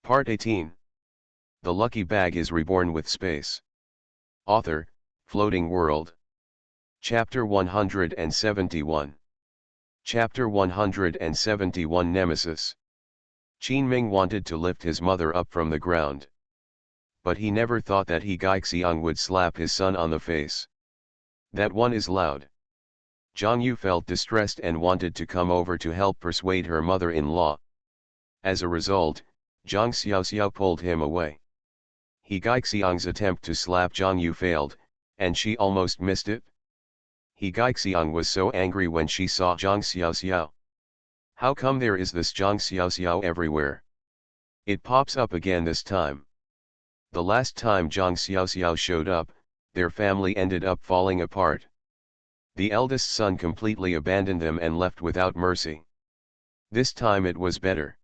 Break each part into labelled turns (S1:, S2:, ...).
S1: Part 18. The Lucky Bag is Reborn with Space. Author, Floating World. Chapter 171. Chapter 171 Nemesis. Qin Ming wanted to lift his mother up from the ground. But he never thought that He Gaixiang would slap his son on the face. That one is loud. Zhang Yu felt distressed and wanted to come over to help persuade her mother-in-law. As a result, Zhang Xiaoxiao pulled him away. He Gaixiang's attempt to slap Zhang Yu failed, and she almost missed it. He Gaixiang was so angry when she saw Zhang Xiaoxiao. How come there is this Zhang Xiaoxiao everywhere? It pops up again this time. The last time Zhang Xiaoxiao showed up, their family ended up falling apart. The eldest son completely abandoned them and left without mercy. This time it was better.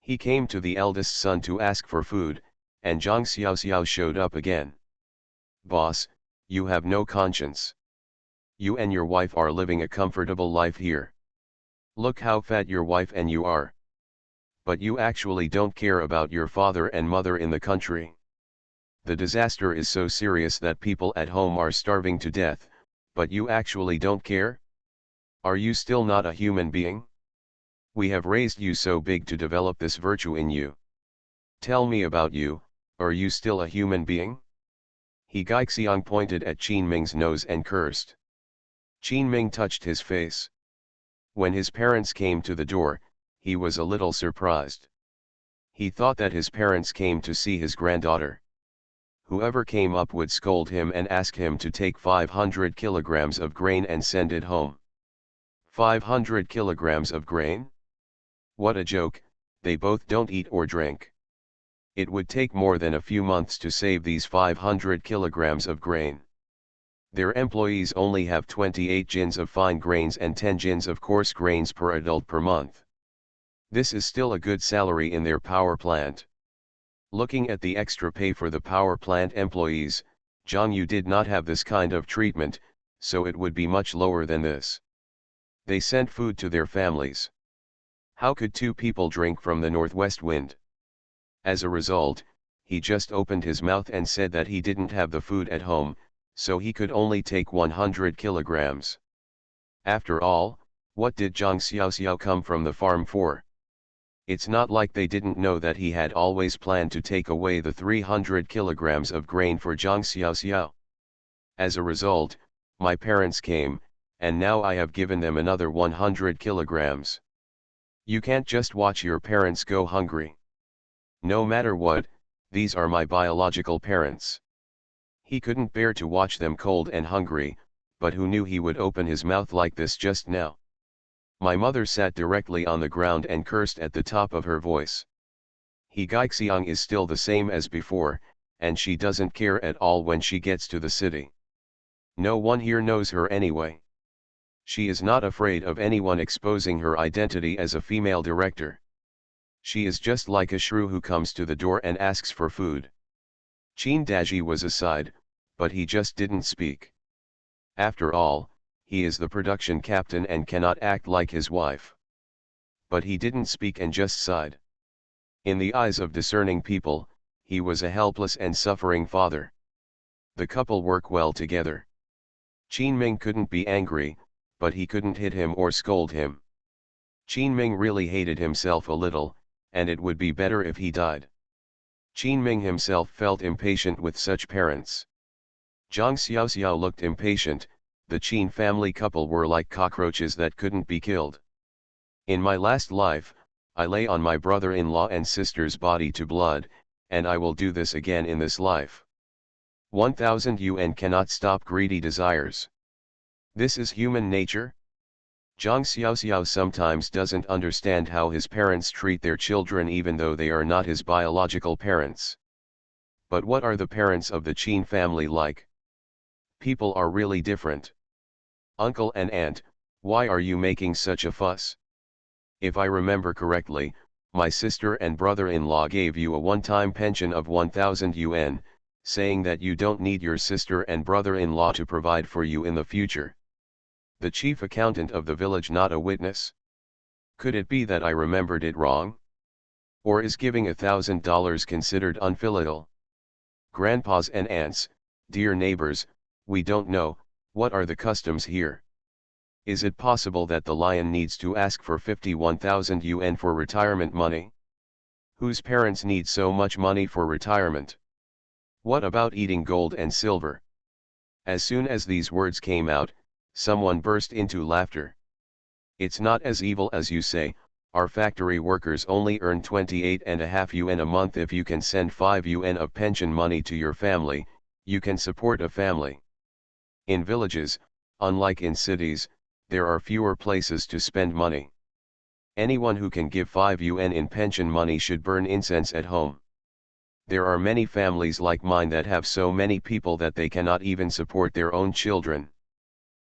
S1: He came to the eldest son to ask for food, and Zhang Xiaoxiao showed up again. "Boss, you have no conscience. You and your wife are living a comfortable life here. Look how fat your wife and you are. But you actually don't care about your father and mother in the country. The disaster is so serious that people at home are starving to death, but you actually don't care? Are you still not a human being? We have raised you so big to develop this virtue in you. Tell me about you, are you still a human being?" He Gaixiang pointed at Qin Ming's nose and cursed. Qin Ming touched his face. When his parents came to the door, he was a little surprised. He thought that his parents came to see his granddaughter. Whoever came up would scold him and ask him to take 500 kilograms of grain and send it home. 500 kilograms of grain? What a joke, they both don't eat or drink. It would take more than a few months to save these 500 kilograms of grain. Their employees only have 28 jins of fine grains and 10 jins of coarse grains per adult per month. This is still a good salary in their power plant. Looking at the extra pay for the power plant employees, Zhang Yu did not have this kind of treatment, so it would be much lower than this. They sent food to their families. How could two people drink from the northwest wind? As a result, he just opened his mouth and said that he didn't have the food at home, so he could only take 100 kilograms. After all, what did Zhang Xiaoxiao come from the farm for? It's not like they didn't know that he had always planned to take away the 300 kilograms of grain for Zhang Xiaoxiao. As a result, my parents came, and now I have given them another 100 kilograms. You can't just watch your parents go hungry. No matter what, these are my biological parents. He couldn't bear to watch them cold and hungry, but who knew he would open his mouth like this just now? My mother sat directly on the ground and cursed at the top of her voice. He Gaixiang is still the same as before, and she doesn't care at all when she gets to the city. No one here knows her anyway. She is not afraid of anyone exposing her identity as a female director. She is just like a shrew who comes to the door and asks for food. Qin Daji was aside, but he just didn't speak. After all, he is the production captain and cannot act like his wife. But he didn't speak and just sighed. In the eyes of discerning people, he was a helpless and suffering father. The couple work well together. Qin Ming couldn't be angry, but he couldn't hit him or scold him. Qin Ming really hated himself a little, and it would be better if he died. Qin Ming himself felt impatient with such parents. Zhang Xiaoxiao looked impatient. The Qin family couple were like cockroaches that couldn't be killed. In my last life, I lay on my brother-in-law and sister's body to blood, and I will do this again in this life. 1,000 yuan cannot stop greedy desires. This is human nature? Zhang Xiaoxiao sometimes doesn't understand how his parents treat their children even though they are not his biological parents. But what are the parents of the Qin family like? People are really different. Uncle and aunt, why are you making such a fuss? If I remember correctly, my sister and brother-in-law gave you a one-time pension of 1,000 yuan, saying that you don't need your sister and brother-in-law to provide for you in the future. The chief accountant of the village not a witness? Could it be that I remembered it wrong? Or is giving $1,000 considered unfilial? Grandpas and aunts, dear neighbors, we don't know, what are the customs here? Is it possible that the lion needs to ask for 51,000 yuan for retirement money? Whose parents need so much money for retirement? What about eating gold and silver? As soon as these words came out, someone burst into laughter. It's not as evil as you say. Our factory workers only earn 28.5 yuan a month. If you can send 5 yuan of pension money to your family, you can support a family. In villages, unlike in cities, there are fewer places to spend money. Anyone who can give 5 yuan in pension money should burn incense at home. There are many families like mine that have so many people that they cannot even support their own children.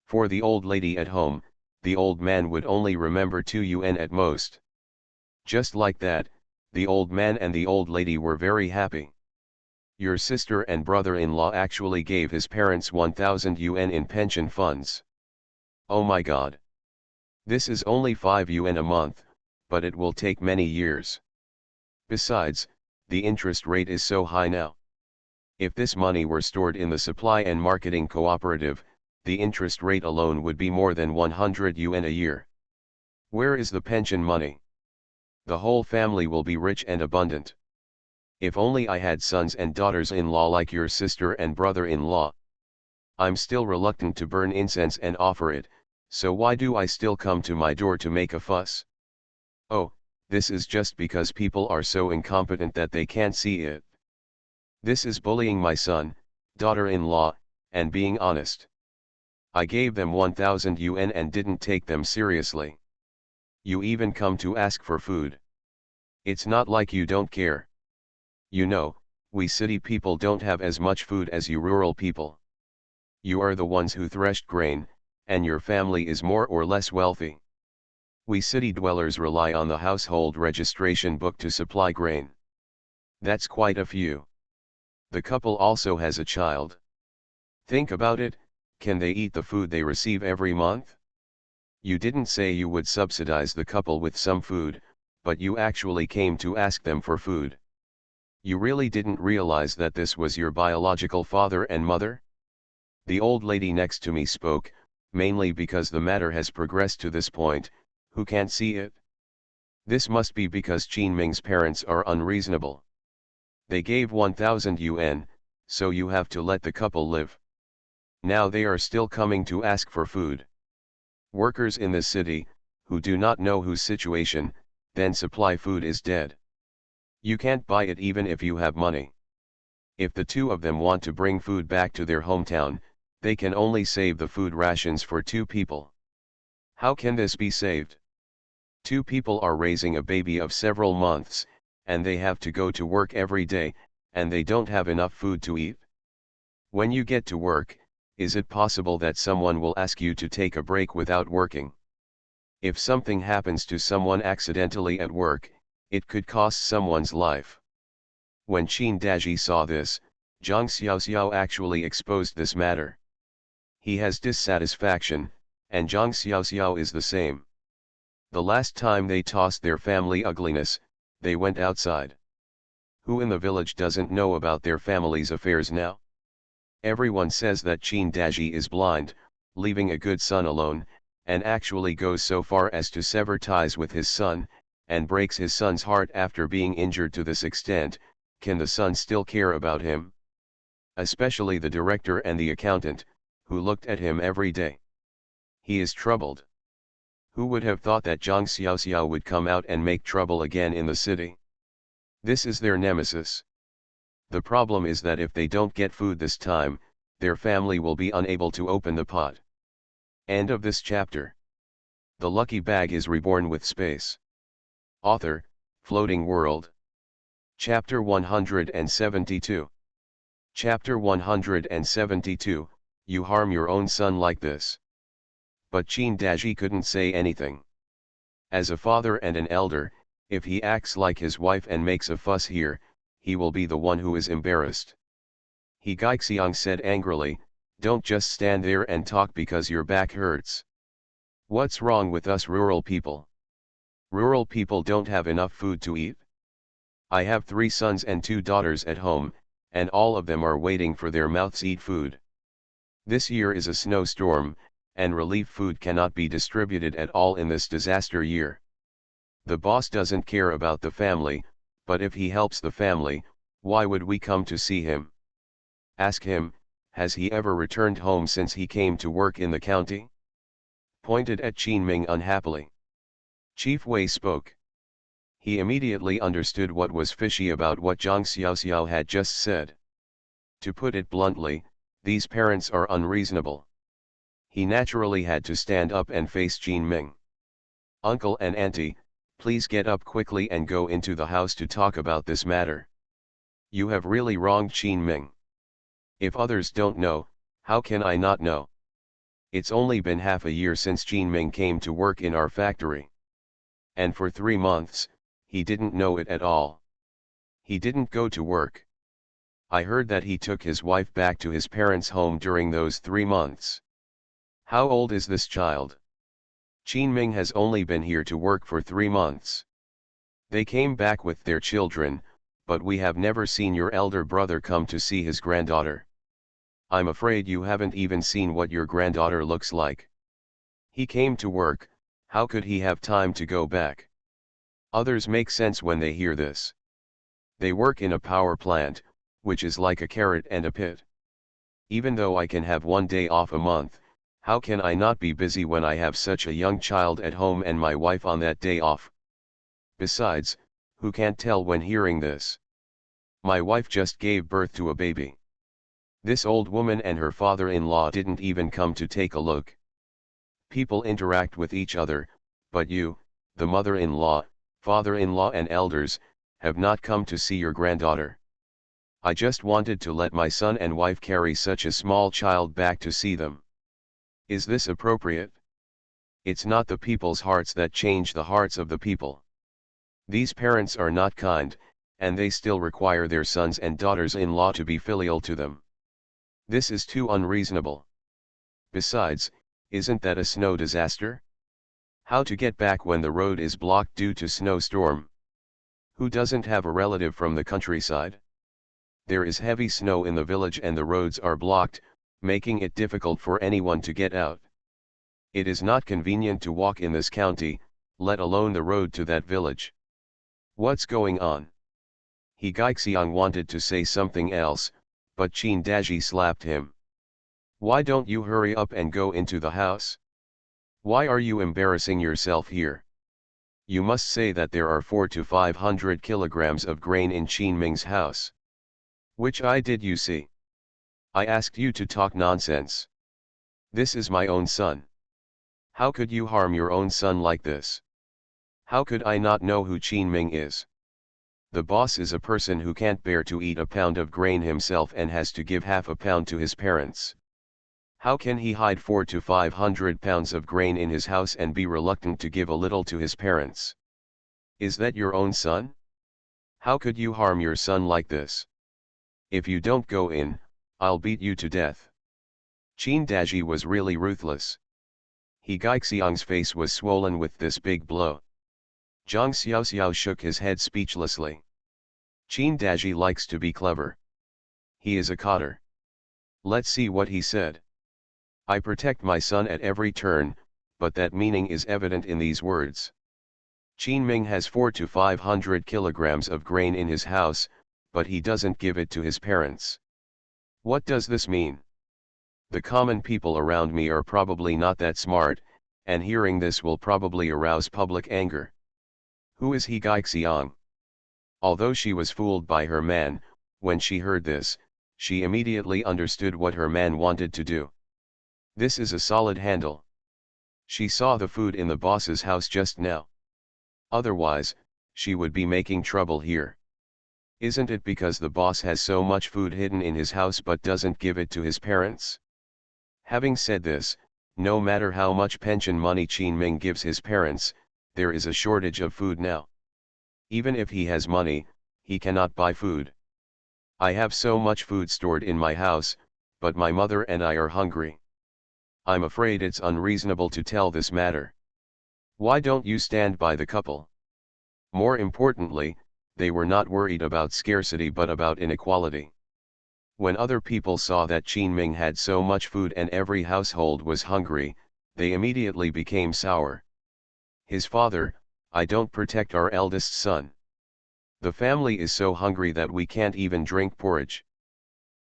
S1: For the old lady at home, the old man would only remember 2 yuan at most. Just like that, the old man and the old lady were very happy. Your sister and brother-in-law actually gave his parents 1,000 yuan in pension funds. Oh my God! This is only 5 yuan a month, but it will take many years. Besides, the interest rate is so high now. If this money were stored in the supply and marketing cooperative, the interest rate alone would be more than 100 yuan a year. Where is the pension money? The whole family will be rich and abundant. If only I had sons and daughters-in-law like your sister and brother-in-law. I'm still reluctant to burn incense and offer it, so why do I still come to my door to make a fuss? Oh, this is just because people are so incompetent that they can't see it. This is bullying my son, daughter-in-law, and being honest. I gave them 1,000 yuan and didn't take them seriously. You even come to ask for food. It's not like you don't care. You know, we city people don't have as much food as you rural people. You are the ones who threshed grain, and your family is more or less wealthy. We city dwellers rely on the household registration book to supply grain. That's quite a few. The couple also has a child. Think about it, can they eat the food they receive every month? You didn't say you would subsidize the couple with some food, but you actually came to ask them for food. You really didn't realize that this was your biological father and mother? The old lady next to me spoke, mainly because the matter has progressed to this point. Who can't see it? This must be because Qin Ming's parents are unreasonable. They gave 1,000 yuan, so you have to let the couple live. Now they are still coming to ask for food. Workers in the city, who do not know whose situation, then supply food is dead. You can't buy it even if you have money. If the two of them want to bring food back to their hometown, they can only save the food rations for 2 people. How can this be saved? 2 people are raising a baby of several months, and they have to go to work every day, and they don't have enough food to eat. When you get to work, is it possible that someone will ask you to take a break without working? If something happens to someone accidentally at work, it could cost someone's life. When Qin Daji saw this, Zhang Xiaoxiao actually exposed this matter. He has dissatisfaction, and Zhang Xiaoxiao is the same. The last time they tossed their family ugliness, they went outside. Who in the village doesn't know about their family's affairs now? Everyone says that Qin Daji is blind, leaving a good son alone, and actually goes so far as to sever ties with his son, and breaks his son's heart after being injured to this extent. Can the son still care about him? Especially the director and the accountant, who looked at him every day. He is troubled. Who would have thought that Zhang Xiaoxiao would come out and make trouble again in the city? This is their nemesis. The problem is that if they don't get food this time, their family will be unable to open the pot. End of this chapter. The lucky bag is reborn with space. Author, Floating World. Chapter 172. Chapter 172, You harm your own son like this. But Qin Daji couldn't say anything. As a father and an elder, if he acts like his wife and makes a fuss here, he will be the one who is embarrassed. He Gaixiang said angrily, don't just stand there and talk because your back hurts. What's wrong with us rural people? Rural people don't have enough food to eat? I have 3 sons and 2 daughters at home, and all of them are waiting for their mouths eat food. This year is a snowstorm, and relief food cannot be distributed at all in this disaster year. The boss doesn't care about the family, but if he helps the family, why would we come to see him? Ask him, has he ever returned home since he came to work in the county? Pointed at Qin Ming unhappily. Chief Wei spoke. He immediately understood what was fishy about what Zhang Xiaoxiao had just said. To put it bluntly, these parents are unreasonable. He naturally had to stand up and face Qin Ming. Uncle and auntie, please get up quickly and go into the house to talk about this matter. You have really wronged Qin Ming. If others don't know, how can I not know? It's only been half a year since Qin Ming came to work in our factory. And for 3 months, he didn't know it at all. He didn't go to work. I heard that he took his wife back to his parents' home during those 3 months. How old is this child? Qin Ming has only been here to work for 3 months. They came back with their children, but we have never seen your elder brother come to see his granddaughter. I'm afraid you haven't even seen what your granddaughter looks like. He came to work, how could he have time to go back? Others make sense when they hear this. They work in a power plant, which is like a carrot and a pit. Even though I can have 1 day off a month, how can I not be busy when I have such a young child at home and my wife on that day off? Besides, who can't tell when hearing this? My wife just gave birth to a baby. This old woman and her father-in-law didn't even come to take a look. People interact with each other, but you, the mother-in-law, father-in-law and elders, have not come to see your granddaughter. I just wanted to let my son and wife carry such a small child back to see them. Is this appropriate? It's not the people's hearts that change the hearts of the people. These parents are not kind, and they still require their sons and daughters-in-law to be filial to them. This is too unreasonable. Besides, isn't that a snow disaster? How to get back when the road is blocked due to snowstorm? Who doesn't have a relative from the countryside? There is heavy snow in the village and the roads are blocked, making it difficult for anyone to get out. It is not convenient to walk in this county, let alone the road to that village. What's going on? He Gaixiang wanted to say something else, but Qin Daji slapped him. Why don't you hurry up and go into the house? Why are you embarrassing yourself here? You must say that there are 400 to 500 kilograms of grain in Qin Ming's house. Which eye did you see? I asked you to talk nonsense. This is my own son. How could you harm your own son like this? How could I not know who Qin Ming is? The boss is a person who can't bear to eat a pound of grain himself and has to give half a pound to his parents. How can he hide 400 to 500 pounds of grain in his house and be reluctant to give a little to his parents? Is that your own son? How could you harm your son like this? If you don't go in, I'll beat you to death. Qin Daji was really ruthless. He Gaixiang's face was swollen with this big blow. Zhang Xiaoxiao shook his head speechlessly. Qin Daji likes to be clever. He is a cotter. Let's see what he said. I protect my son at every turn, but that meaning is evident in these words. Qin Ming has 400 to 500 kilograms of grain in his house, but he doesn't give it to his parents. What does this mean? The common people around me are probably not that smart, and hearing this will probably arouse public anger. Who is he Gaixiang? Although she was fooled by her man, when she heard this, she immediately understood what her man wanted to do. This is a solid handle. She saw the food in the boss's house just now. Otherwise, she would be making trouble here. Isn't it because the boss has so much food hidden in his house but doesn't give it to his parents? Having said this, no matter how much pension money Qin Ming gives his parents, there is a shortage of food now. Even if he has money, he cannot buy food. I have so much food stored in my house, but my mother and I are hungry. I'm afraid it's unreasonable to tell this matter. Why don't you stand by the couple? More importantly, They were not worried about scarcity but about inequality. When other people saw that Qin had so much food and every household was hungry, they immediately became sour. His father, I don't protect our eldest son. The family is so hungry that we can't even drink porridge.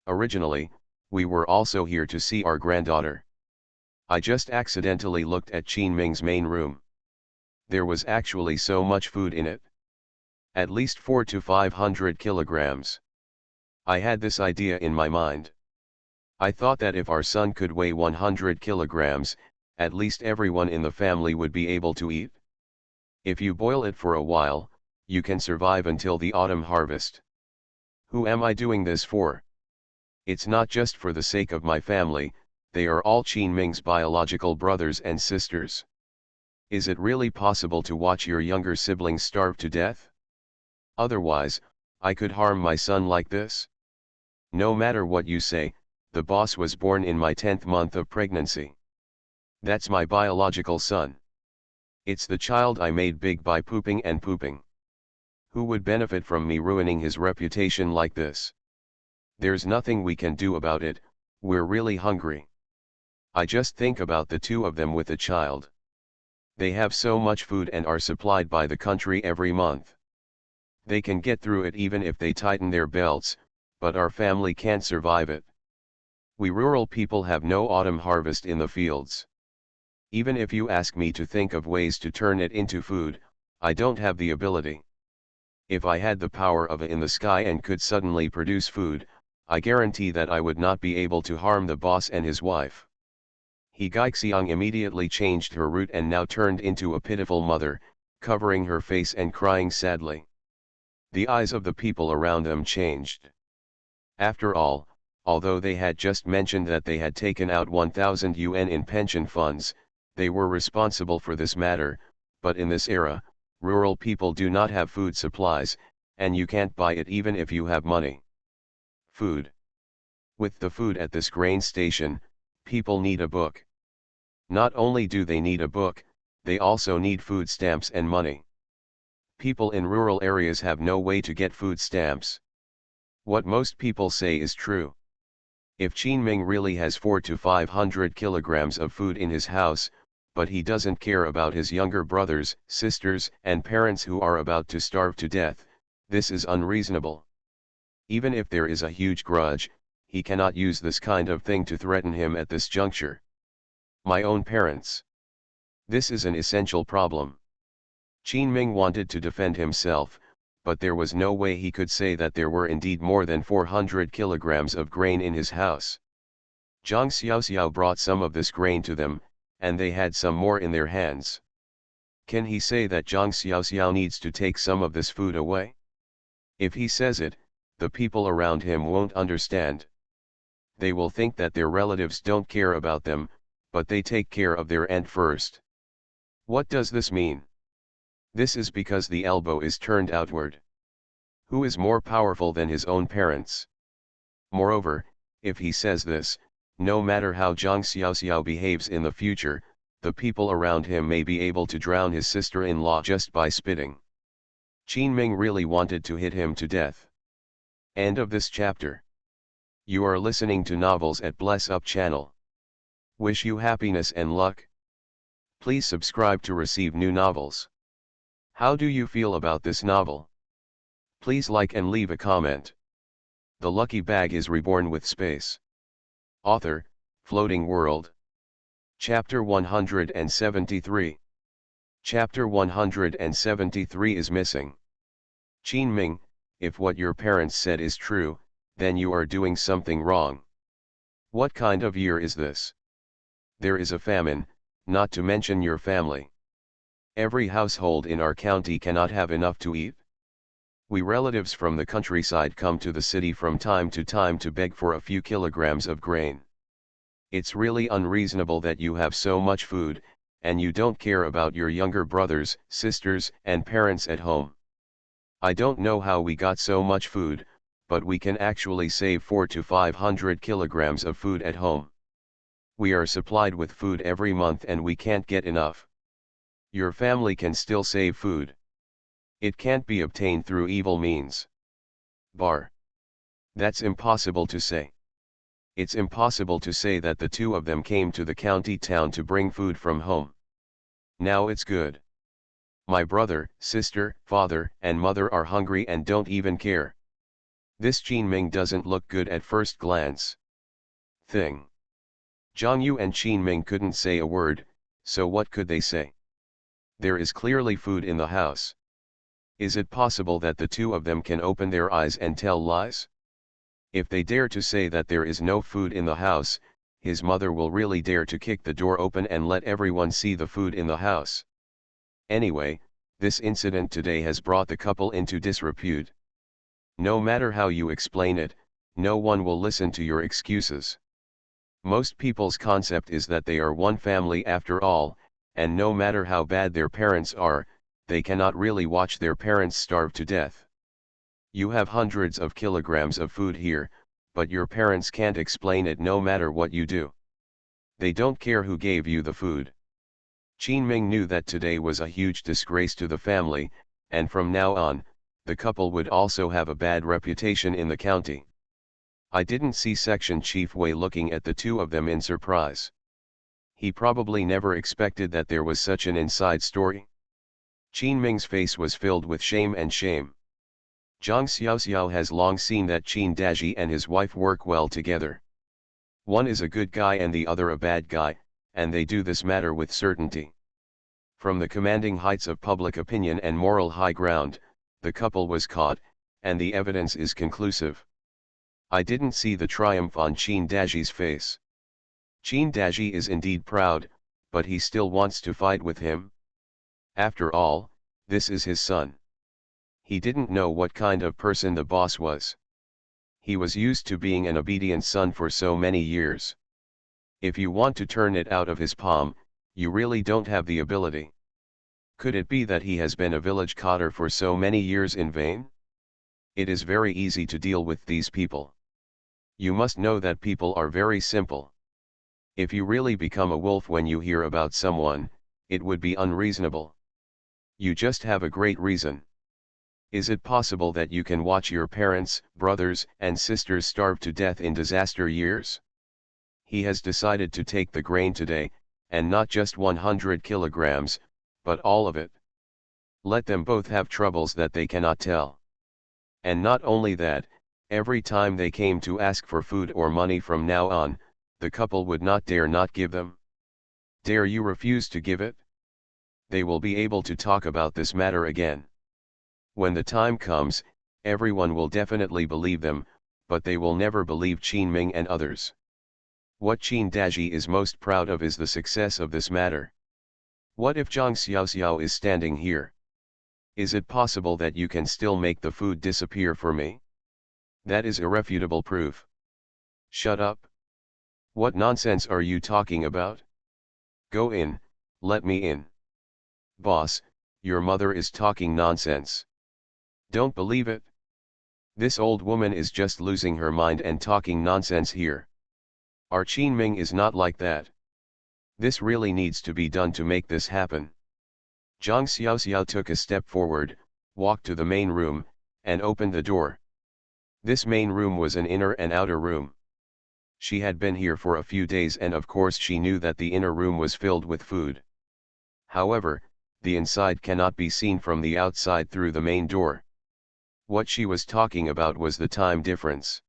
S1: Originally, we were also here to see our granddaughter. I just accidentally looked at Qin main room. There was actually so much food in it. At least 400 to 500 kilograms. I had this idea in my mind. I thought that if our son could weigh 100 kilograms, at least everyone in the family would be able to eat. If you boil it for a while, you can survive until the autumn harvest. Who am I doing this for? It's not just for the sake of my family, they are all Qin biological brothers and sisters. Is it really possible to watch your younger siblings starve to death? Otherwise, I could harm my son like this? No matter what you say, the boss was born in my 10th month of pregnancy. That's my biological son. It's the child I made big by pooping and pooping. Who would benefit from me ruining his reputation like this? There's nothing we can do about it, we're really hungry. I just think about the two of them with a child. They have so much food and are supplied by the country every month. They can get through it even if they tighten their belts, but our family can't survive it. We rural people have no autumn harvest in the fields. Even if you ask me to think of ways to turn it into food, I don't have the ability. If I had the power of it in the sky and could suddenly produce food, I guarantee that I would not be able to harm the boss and his wife. He Gaixiang immediately changed her route and now turned into a pitiful mother, covering her face and crying sadly. The eyes of the people around them changed. After all, although they had just mentioned that they had taken out 1,000 yuan in pension funds, they were responsible for this matter, but in this era, rural people do not have food supplies, and you can't buy it even if you have money. Food. With the food at this grain station, people need a book. Not only do they need a book, they also need food stamps and money. People in rural areas have no way to get food stamps. What most people say is true. If Qin really has 400 to 500 kilograms of food in his house, but he doesn't care about his younger brothers, sisters, and parents who are about to starve to death, this is unreasonable. Even if there is a huge grudge, he cannot use this kind of thing to threaten him at this juncture. My own parents. This is an essential problem. Qin wanted to defend himself, but there was no way he could say that there were indeed more than 400 kilograms of grain in his house. Zhang Xiaoxiao brought some of this grain to them, and they had some more in their hands. Can he say that Zhang Xiaoxiao needs to take some of this food away? If he says it, the people around him won't understand. They will think that their relatives don't care about them, but they take care of their aunt first. What does this mean? This is because the elbow is turned outward. Who is more powerful than his own parents? Moreover, if he says this, no matter how Zhang Xiaoxiao behaves in the future, the people around him may be able to drown his sister-in-law just by spitting. Qin really wanted to hit him to death. End of this chapter. You are listening to Novels at Bless Up channel. Wish you happiness and luck. Please subscribe to receive new novels. How do you feel about this novel? Please like and leave a comment. The Lucky Bag is Reborn with Space. Author, Floating World. Chapter 173. Chapter 173 is missing. Qin, if what your parents said is true, then you are doing something wrong. What kind of year is this? There is a famine, not to mention your family. Every household in our county cannot have enough to eat. We relatives from the countryside come to the city from time to beg for a few kilograms of grain. It's really unreasonable that you have so much food, and you don't care about your younger brothers, sisters, and parents at home. I don't know how we got so much food, but we can actually save 400 to 500 kilograms of food at home. We are supplied with food every month and we can't get enough. Your family can still save food. It can't be obtained through evil means. Bar. That's impossible to say. It's impossible to say that the two of them came to the county town to bring food from home. Now it's good. My brother, sister, father, and mother are hungry and don't even care. This Qin doesn't look good at first glance. Thing. Zhang Yu and Qin couldn't say a word, so what could they say? There is clearly food in the house. Is it possible that the two of them can open their eyes and tell lies? If they dare to say that there is no food in the house, his mother will really dare to kick the door open and let everyone see the food in the house. Anyway, this incident today has brought the couple into disrepute. No matter how you explain it, no one will listen to your excuses. Most people's concept is that they are one family after all, and no matter how bad their parents are, they cannot really watch their parents starve to death. You have hundreds of kilograms of food here, but your parents can't explain it no matter what you do. They don't care who gave you the food. Qin knew that today was a huge disgrace to the family, and from now on, the couple would also have a bad reputation in the county. I didn't see Section Chief Wei looking at the two of them in surprise. He probably never expected that there was such an inside story. Qin face was filled with shame and shame. Zhang Xiaoxiao has long seen that Qin Daji and his wife work well together. One is a good guy and the other a bad guy, and they do this matter with certainty. From the commanding heights of public opinion and moral high ground, the couple was caught, and the evidence is conclusive. I didn't see the triumph on Qin Daji's face. Qin Daji is indeed proud, but he still wants to fight with him. After all, this is his son. He didn't know what kind of person the boss was. He was used to being an obedient son for so many years. If you want to turn it out of his palm, you really don't have the ability. Could it be that he has been a village cotter for so many years in vain? It is very easy to deal with these people. You must know that people are very simple. If you really become a wolf when you hear about someone, it would be unreasonable. You just have a great reason. Is it possible that you can watch your parents, brothers, and sisters starve to death in disaster years? He has decided to take the grain today, and not just 100 kilograms, but all of it. Let them both have troubles that they cannot tell. And not only that, every time they came to ask for food or money from now on, the couple would not dare not give them. Dare you refuse to give it? They will be able to talk about this matter again. When the time comes, everyone will definitely believe them, but they will never believe Qin and others. What Qin Daji is most proud of is the success of this matter. What if Zhang Xiaoxiao is standing here? Is it possible that you can still make the food disappear for me? That is irrefutable proof. Shut up. What nonsense are you talking about? Go in, let me in. Boss, your mother is talking nonsense. Don't believe it. This old woman is just losing her mind and talking nonsense here. Our Qin is not like that. This really needs to be done to make this happen. Zhang Xiaoxiao took a step forward, walked to the main room, and opened the door. This main room was an inner and outer room. She had been here for a few days and of course she knew that the inner room was filled with food. However, the inside cannot be seen from the outside through the main door. What she was talking about was the time difference.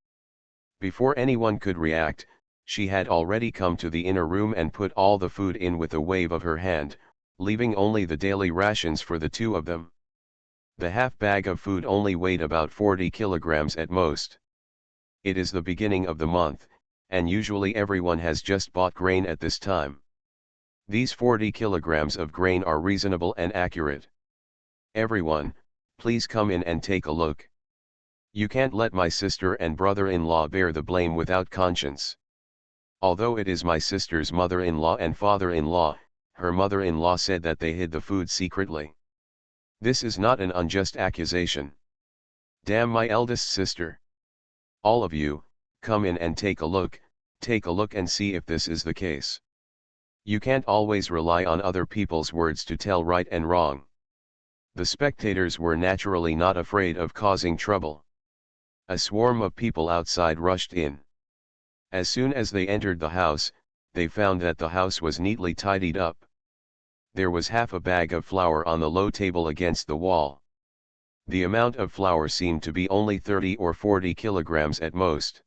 S1: Before anyone could react, she had already come to the inner room and put all the food in with a wave of her hand, leaving only the daily rations for the two of them. The half bag of food only weighed about 40 kilograms at most. It is the beginning of the month, and usually everyone has just bought grain at this time. These 40 kilograms of grain are reasonable and accurate. Everyone, please come in and take a look. You can't let my sister and brother-in-law bear the blame without conscience. Although it is my sister's mother-in-law and father-in-law, her mother-in-law said that they hid the food secretly. This is not an unjust accusation. Damn my eldest sister. All of you, come in and take a look and see if this is the case. You can't always rely on other people's words to tell right and wrong. The spectators were naturally not afraid of causing trouble. A swarm of people outside rushed in. As soon as they entered the house, they found that the house was neatly tidied up. There was half a bag of flour on the low table against the wall. The amount of flour seemed to be only 30 or 40 kilograms at most.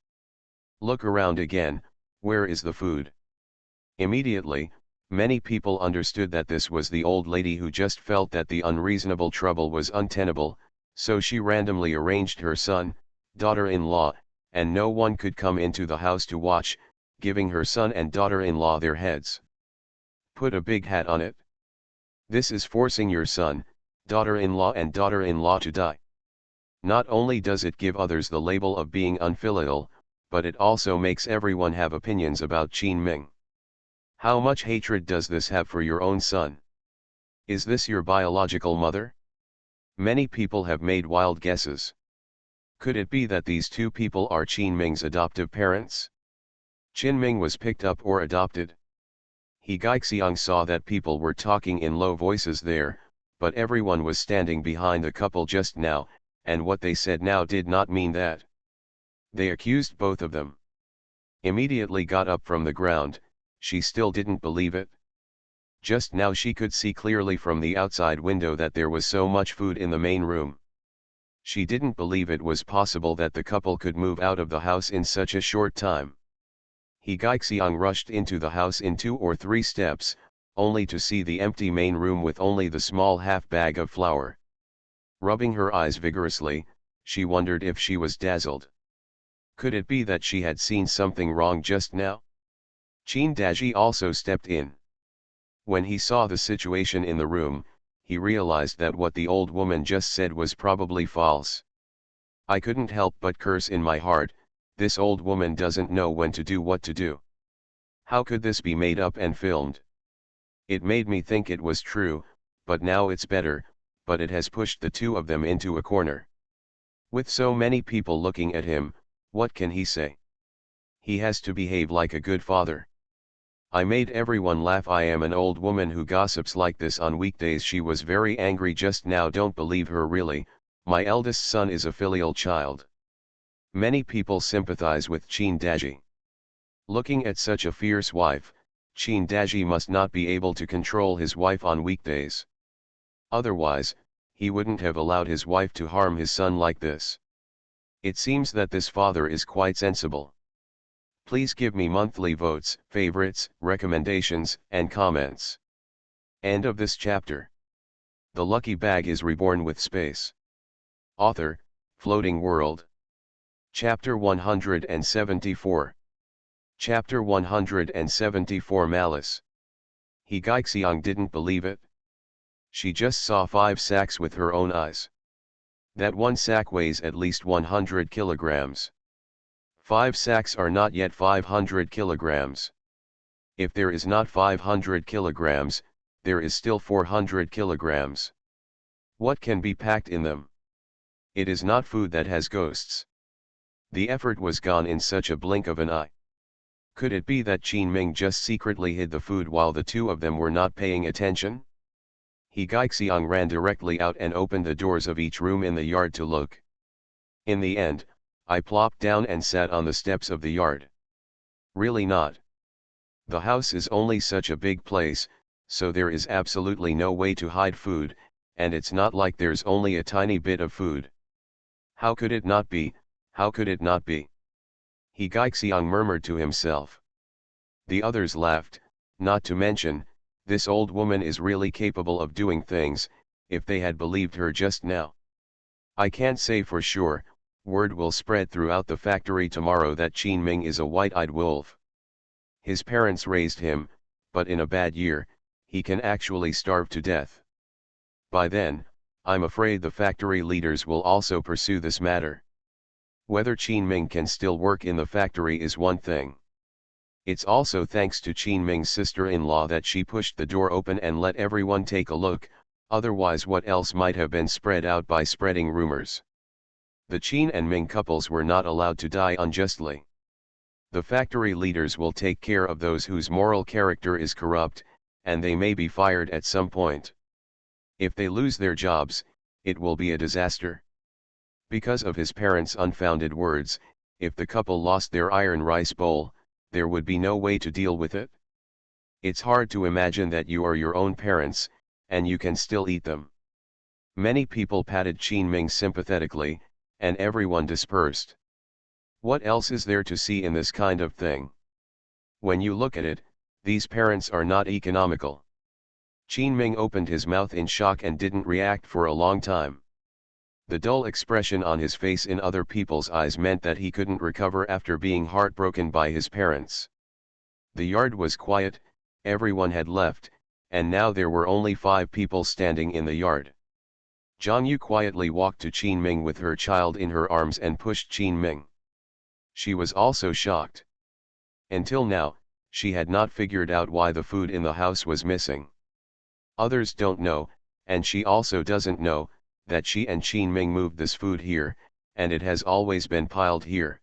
S1: Look around again, where is the food? Immediately, many people understood that this was the old lady who just felt that the unreasonable trouble was untenable, so she randomly arranged her son, daughter-in-law, and no one could come into the house to watch, giving her son and daughter-in-law their heads. Put a big hat on it. This is forcing your son, daughter-in-law and daughter-in-law to die. Not only does it give others the label of being unfilial, but it also makes everyone have opinions about Qin Ming. How much hatred does this have for your own son? Is this your biological mother? Many people have made wild guesses. Could it be that these two people are Qin Ming's adoptive parents? Qin Ming was picked up or adopted. He Gaixiang saw that people were talking in low voices there, but everyone was standing behind the couple just now, and what they said now did not mean that. They accused both of them. Immediately got up from the ground, she still didn't believe it. Just now she could see clearly from the outside window that there was so much food in the main room. She didn't believe it was possible that the couple could move out of the house in such a short time. He Gaixiang rushed into the house in 2 or 3 steps, only to see the empty main room with only the small half bag of flour. Rubbing her eyes vigorously, she wondered if she was dazzled. Could it be that she had seen something wrong just now? Qin Daji also stepped in. When he saw the situation in the room, he realized that what the old woman just said was probably false. I couldn't help but curse in my heart, this old woman doesn't know when to do what to do. How could this be made up and filmed? It made me think it was true, but now it's better, but it has pushed the two of them into a corner. With so many people looking at him, what can he say? He has to behave like a good father. I made everyone laugh. I am an old woman who gossips like this on weekdays. She was very angry just now. Don't believe her really, my eldest son is a filial child. Many people sympathize with Qin Daji. Looking at such a fierce wife, Qin Daji must not be able to control his wife on weekdays. Otherwise, he wouldn't have allowed his wife to harm his son like this. It seems that this father is quite sensible. Please give me monthly votes, favorites, recommendations, and comments. End of this chapter. The lucky bag is reborn with space. Author, Floating World. Chapter 174. Chapter 174 Malice. He Gaixiang didn't believe it. She just saw 5 sacks with her own eyes. That one sack weighs at least 100 kilograms. 5 sacks are not yet 500 kilograms. If there is not 500 kilograms, there is still 400 kilograms. What can be packed in them? It is not food that has ghosts. The effort was gone in such a blink of an eye. Could it be that Qin Ming just secretly hid the food while the two of them were not paying attention? He Gaixiang ran directly out and opened the doors of each room in the yard to look. In the end, I plopped down and sat on the steps of the yard. Really not. The house is only such a big place, so there is absolutely no way to hide food, and it's not like there's only a tiny bit of food. How could it not be, how could it not be? He Gaixiang murmured to himself. The others laughed, not to mention, this old woman is really capable of doing things, if they had believed her just now. I can't say for sure, word will spread throughout the factory tomorrow that Qin Ming is a white-eyed wolf. His parents raised him, but in a bad year, he can actually starve to death. By then, I'm afraid the factory leaders will also pursue this matter. Whether Qin Ming can still work in the factory is one thing. It's also thanks to Qin Ming's sister-in-law that she pushed the door open and let everyone take a look, otherwise what else might have been spread out by spreading rumors. The Qin and Ming couples were not allowed to die unjustly. The factory leaders will take care of those whose moral character is corrupt, and they may be fired at some point. If they lose their jobs, it will be a disaster. Because of his parents' unfounded words, if the couple lost their iron rice bowl, there would be no way to deal with it. It's hard to imagine that you are your own parents, and you can still eat them. Many people patted Qin Ming sympathetically, and everyone dispersed. What else is there to see in this kind of thing? When you look at it, these parents are not economical. Qin Ming opened his mouth in shock and didn't react for a long time. The dull expression on his face in other people's eyes meant that he couldn't recover after being heartbroken by his parents. The yard was quiet, everyone had left, and now there were only 5 people standing in the yard. Zhang Yu quietly walked to Qin Ming with her child in her arms and pushed Qin Ming. She was also shocked. Until now, she had not figured out why the food in the house was missing. Others don't know, and she also doesn't know, that she and Qin Ming moved this food here, and it has always been piled here.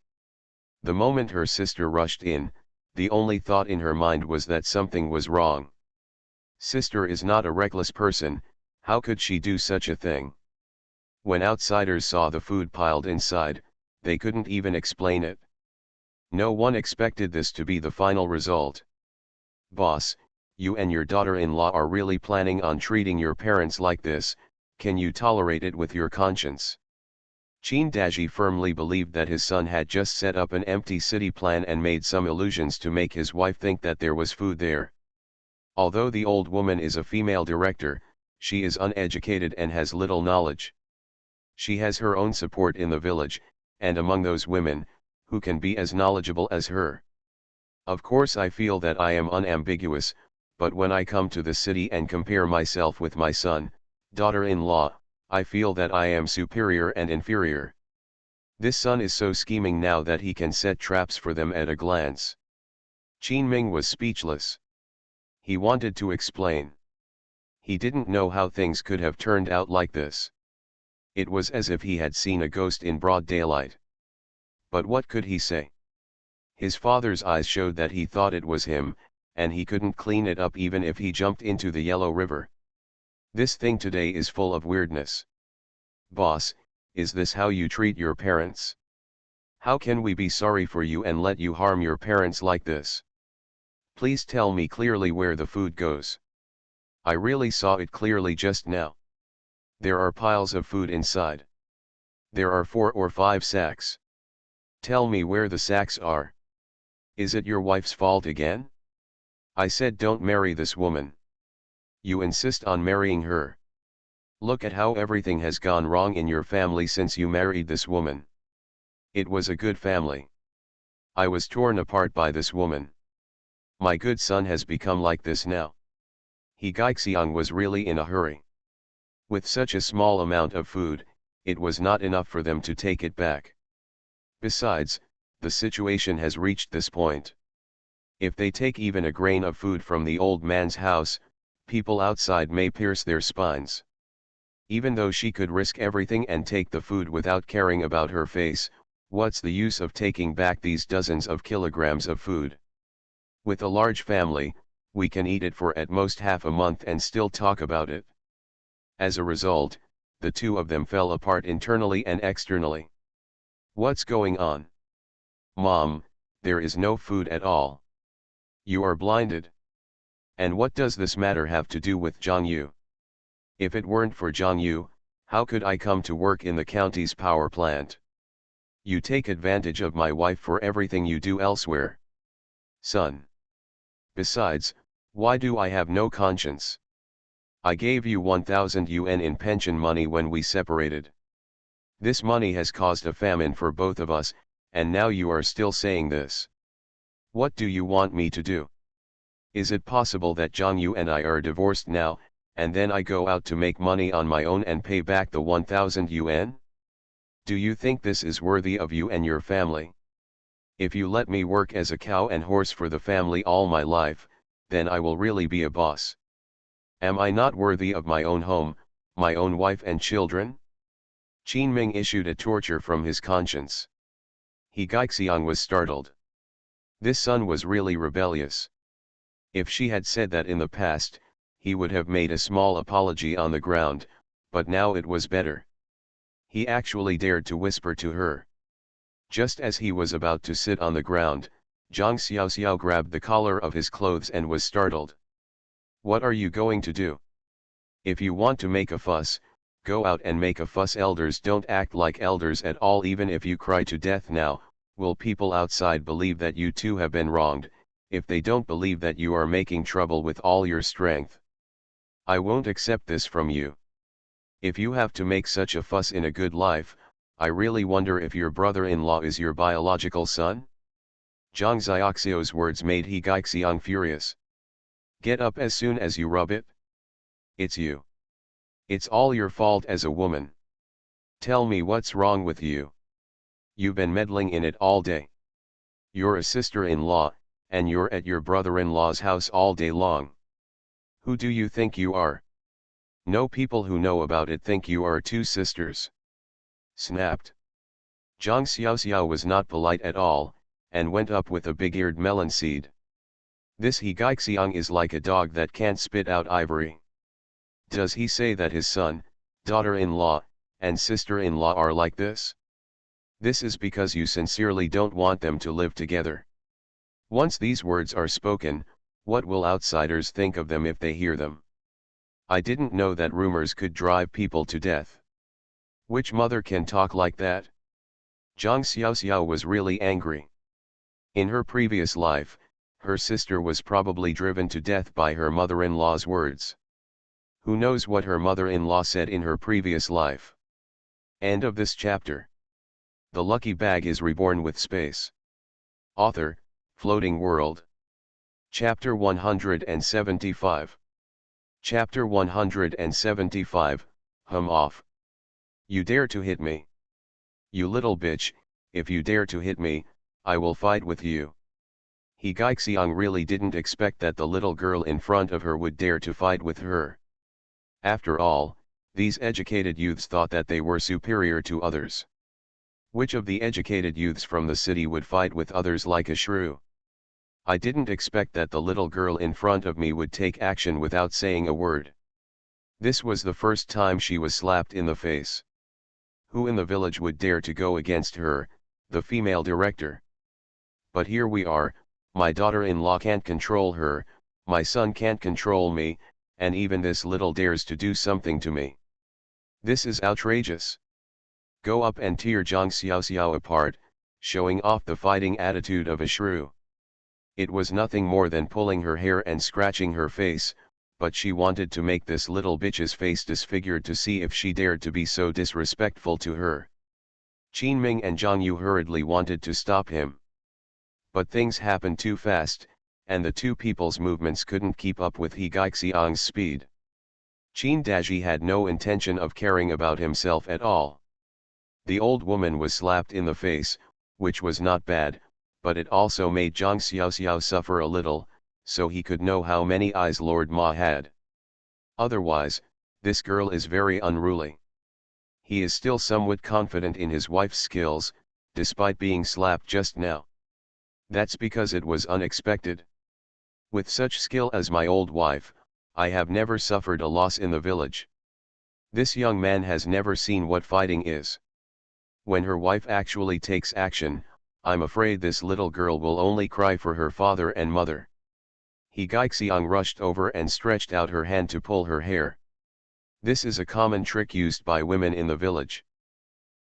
S1: The moment her sister rushed in, the only thought in her mind was that something was wrong. Sister is not a reckless person, how could she do such a thing? When outsiders saw the food piled inside, they couldn't even explain it. No one expected this to be the final result. Boss, you and your daughter-in-law are really planning on treating your parents like this, can you tolerate it with your conscience? Qin Daji firmly believed that his son had just set up an empty city plan and made some illusions to make his wife think that there was food there. Although the old woman is a female director, she is uneducated and has little knowledge. She has her own support in the village, and among those women, who can be as knowledgeable as her. Of course I feel that I am unambiguous, but when I come to the city and compare myself with my son, daughter-in-law, I feel that I am superior and inferior. This son is so scheming now that he can set traps for them at a glance. Qin Ming was speechless. He wanted to explain. He didn't know how things could have turned out like this. It was as if he had seen a ghost in broad daylight. But what could he say? His father's eyes showed that he thought it was him, and he couldn't clean it up even if he jumped into the Yellow River. This thing today is full of weirdness. Boss, is this how you treat your parents? How can we be sorry for you and let you harm your parents like this? Please tell me clearly where the food goes. I really saw it clearly just now. There are piles of food inside. There are 4 or 5 sacks. Tell me where the sacks are. Is it your wife's fault again? I said don't marry this woman. You insist on marrying her. Look at how everything has gone wrong in your family since you married this woman. It was a good family. I was torn apart by this woman. My good son has become like this now. He Gaixiang was really in a hurry. With such a small amount of food, it was not enough for them to take it back. Besides, the situation has reached this point. If they take even a grain of food from the old man's house, people outside may pierce their spines. Even though she could risk everything and take the food without caring about her face, what's the use of taking back these dozens of kilograms of food? With a large family, we can eat it for at most half a month and still talk about it. As a result, the two of them fell apart internally and externally. What's going on? Mom, there is no food at all. You are blinded. And what does this matter have to do with Zhang Yu? If it weren't for Zhang Yu, how could I come to work in the county's power plant? You take advantage of my wife for everything you do elsewhere. Son. Besides, why do I have no conscience? I gave you 1,000 yuan in pension money when we separated. This money has caused a famine for both of us, and now you are still saying this. What do you want me to do? Is it possible that Zhang Yu and I are divorced now, and then I go out to make money on my own and pay back the 1,000 yuan? Do you think this is worthy of you and your family? If you let me work as a cow and horse for the family all my life, then I will really be a boss. Am I not worthy of my own home, my own wife and children? Qin Ming issued a torture from his conscience. He Gaixiang was startled. This son was really rebellious. If she had said that in the past, he would have made a small apology on the ground, but now it was better. He actually dared to whisper to her. Just as he was about to sit on the ground, Zhang Xiaoxiao grabbed the collar of his clothes and was startled. What are you going to do? If you want to make a fuss, go out and make a fuss. Elders don't act like elders at all. Even if you cry to death now, will people outside believe that you too have been wronged, if they don't believe that you are making trouble with all your strength? I won't accept this from you. If you have to make such a fuss in a good life, I really wonder if your brother-in-law is your biological son? Zhang Xiaoxiao's words made He Gaixiang furious. Get up as soon as you rub it. It's you. It's all your fault as a woman. Tell me what's wrong with you. You've been meddling in it all day. You're a sister-in-law, and you're at your brother-in-law's house all day long. Who do you think you are? No, people who know about it think you are two sisters. Snapped. Zhang Xiaoxiao was not polite at all, and went up with a big-eared melon seed. This He Gaixiang is like a dog that can't spit out ivory. Does he say that his son, daughter-in-law, and sister-in-law are like this? This is because you sincerely don't want them to live together. Once these words are spoken, what will outsiders think of them if they hear them? I didn't know that rumors could drive people to death. Which mother can talk like that? Zhang Xiaoxiao was really angry. In her previous life, her sister was probably driven to death by her mother-in-law's words. Who knows what her mother-in-law said in her previous life? End of this chapter. The lucky bag is reborn with space. Author, Floating World. Chapter 175. Chapter 175, Hum off. You dare to hit me? You little bitch, if you dare to hit me, I will fight with you. He Gaixiang really didn't expect that the little girl in front of her would dare to fight with her. After all, these educated youths thought that they were superior to others. Which of the educated youths from the city would fight with others like a shrew? I didn't expect that the little girl in front of me would take action without saying a word. This was the first time she was slapped in the face. Who in the village would dare to go against her, the female director? But here we are, my daughter-in-law can't control her, my son can't control me, and even this little dares to do something to me. This is outrageous. Go up and tear Zhang Xiaoxiao apart, showing off the fighting attitude of a shrew. It was nothing more than pulling her hair and scratching her face, but she wanted to make this little bitch's face disfigured to see if she dared to be so disrespectful to her. Qin Ming and Zhang Yu hurriedly wanted to stop him. But things happened too fast, and the two people's movements couldn't keep up with He Gaixiang's speed. Qin Daji had no intention of caring about himself at all. The old woman was slapped in the face, which was not bad, but it also made Zhang Xiaoxiao suffer a little, so he could know how many eyes Lord Ma had. Otherwise, this girl is very unruly. He is still somewhat confident in his wife's skills, despite being slapped just now. That's because it was unexpected. With such skill as my old wife, I have never suffered a loss in the village. This young man has never seen what fighting is. When her wife actually takes action, I'm afraid this little girl will only cry for her father and mother. He Gaixiang rushed over and stretched out her hand to pull her hair. This is a common trick used by women in the village.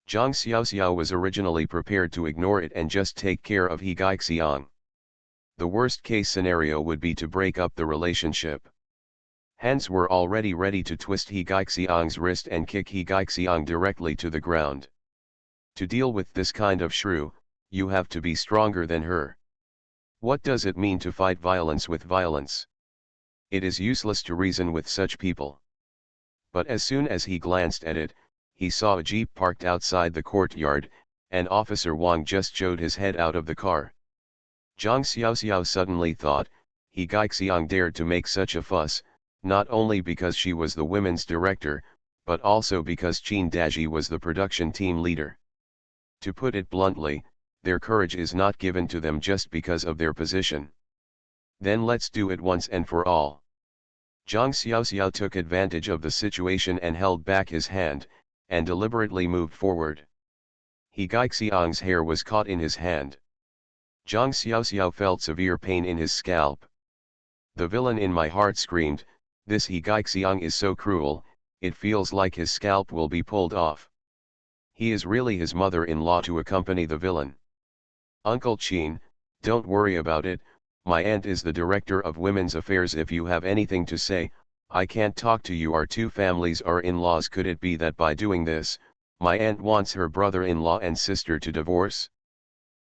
S1: Zhang Xiaoxiao was originally prepared to ignore it and just take care of He Gaixiang. The worst case scenario would be to break up the relationship. Hands were already ready to twist He Gaixiang's wrist and kick He Gaixiang directly to the ground. To deal with this kind of shrew, you have to be stronger than her. What does it mean to fight violence with violence? It is useless to reason with such people. But as soon as he glanced at it, he saw a jeep parked outside the courtyard, and Officer Wang just showed his head out of the car. Zhang Xiaoxiao suddenly thought, He Gaixiang dared to make such a fuss, not only because she was the women's director, but also because Qin Daji was the production team leader. To put it bluntly, their courage is not given to them just because of their position. Then let's do it once and for all. Zhang Xiaoxiao took advantage of the situation and held back his hand, and deliberately moved forward. He Gaixiang's hair was caught in his hand. Zhang Xiaoxiao felt severe pain in his scalp. The villain in my heart screamed, "This He Gaixiang is so cruel, it feels like his scalp will be pulled off." He is really his mother-in-law to accompany the villain. "Uncle Qin, don't worry about it, my aunt is the director of women's affairs. If you have anything to say, I can't talk to you. Our two families are in-laws. Could it be that by doing this, my aunt wants her brother-in-law and sister to divorce?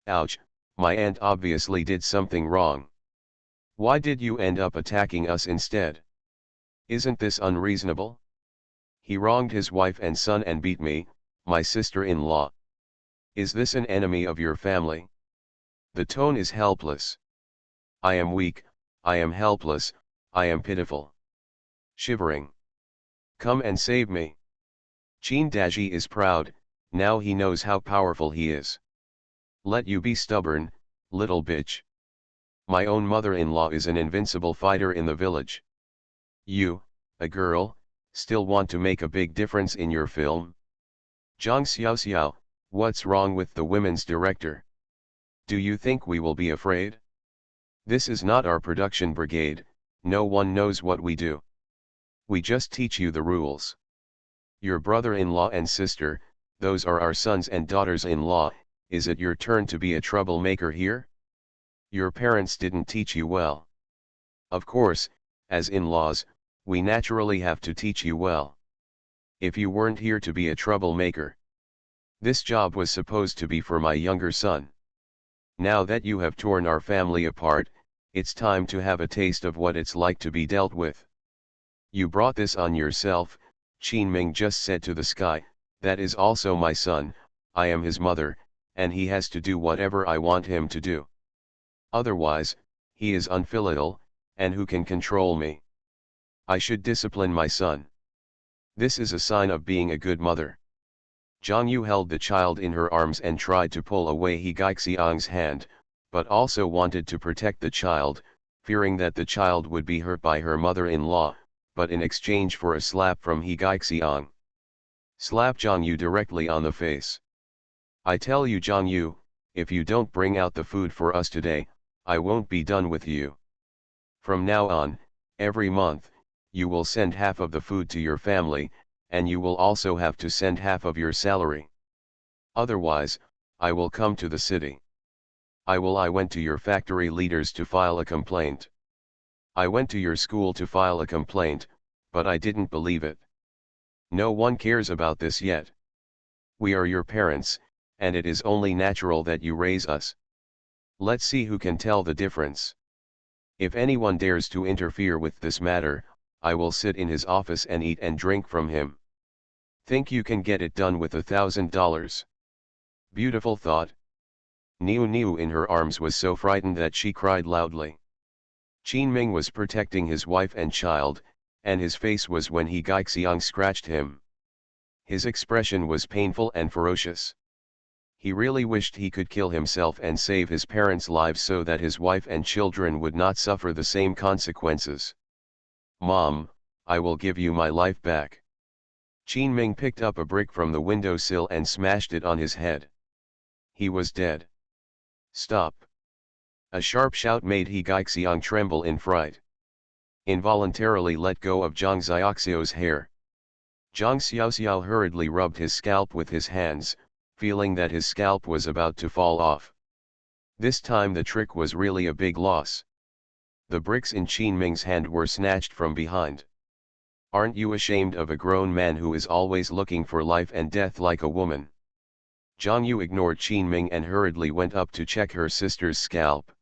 S1: Ouch, my aunt obviously did something wrong. Why did you end up attacking us instead? Isn't this unreasonable? He wronged his wife and son and beat me, my sister-in-law. Is this an enemy of your family?" The tone is helpless. "I am weak, I am helpless, I am pitiful. Shivering. Come and save me." Qin Daji is proud, now he knows how powerful he is. "Let you be stubborn, little bitch. My own mother-in-law is an invincible fighter in the village. You, a girl, still want to make a big difference in your film? Zhang Xiaoxiao, what's wrong with the women's director? Do you think we will be afraid? This is not our production brigade, no one knows what we do. We just teach you the rules. Your brother-in-law and sister, those are our sons and daughters-in-law. Is it your turn to be a troublemaker here? Your parents didn't teach you well. Of course, as in-laws, we naturally have to teach you well. If you weren't here to be a troublemaker. This job was supposed to be for my younger son. Now that you have torn our family apart, it's time to have a taste of what it's like to be dealt with. You brought this on yourself," Qin Ming just said to the sky. "That is also my son, I am his mother, and he has to do whatever I want him to do. Otherwise, he is unfilial, and who can control me? I should discipline my son. This is a sign of being a good mother." Zhang Yu held the child in her arms and tried to pull away He Gaixiang's hand, but also wanted to protect the child, fearing that the child would be hurt by her mother-in-law, but in exchange for a slap from He Gaixiang. Slap Zhang Yu directly on the face. "I tell you, Zhang Yu, if you don't bring out the food for us today, I won't be done with you. From now on, every month, you will send half of the food to your family, and you will also have to send half of your salary. Otherwise, I will come to the city. I went to your factory leaders to file a complaint. I went to your school to file a complaint, but I didn't believe it. No one cares about this yet. We are your parents, and it is only natural that you raise us. Let's see who can tell the difference. If anyone dares to interfere with this matter, I will sit in his office and eat and drink from him. Think you can get it done with $1,000? Beautiful thought." Niu Niu in her arms was so frightened that she cried loudly. Qin Ming was protecting his wife and child, and his face was when He Gaixiang scratched him. His expression was painful and ferocious. He really wished he could kill himself and save his parents' lives so that his wife and children would not suffer the same consequences. "Mom, I will give you my life back." Qin Ming picked up a brick from the windowsill and smashed it on his head. He was dead. "Stop!" A sharp shout made He Gaixiang tremble in fright. Involuntarily let go of Zhang Xiaoxiao's hair. Zhang Xiaoxiao hurriedly rubbed his scalp with his hands, feeling that his scalp was about to fall off. This time the trick was really a big loss. The bricks in Qin Ming's hand were snatched from behind. "Aren't you ashamed of a grown man who is always looking for life and death like a woman?" Zhang Yu ignored Qin Ming and hurriedly went up to check her sister's scalp.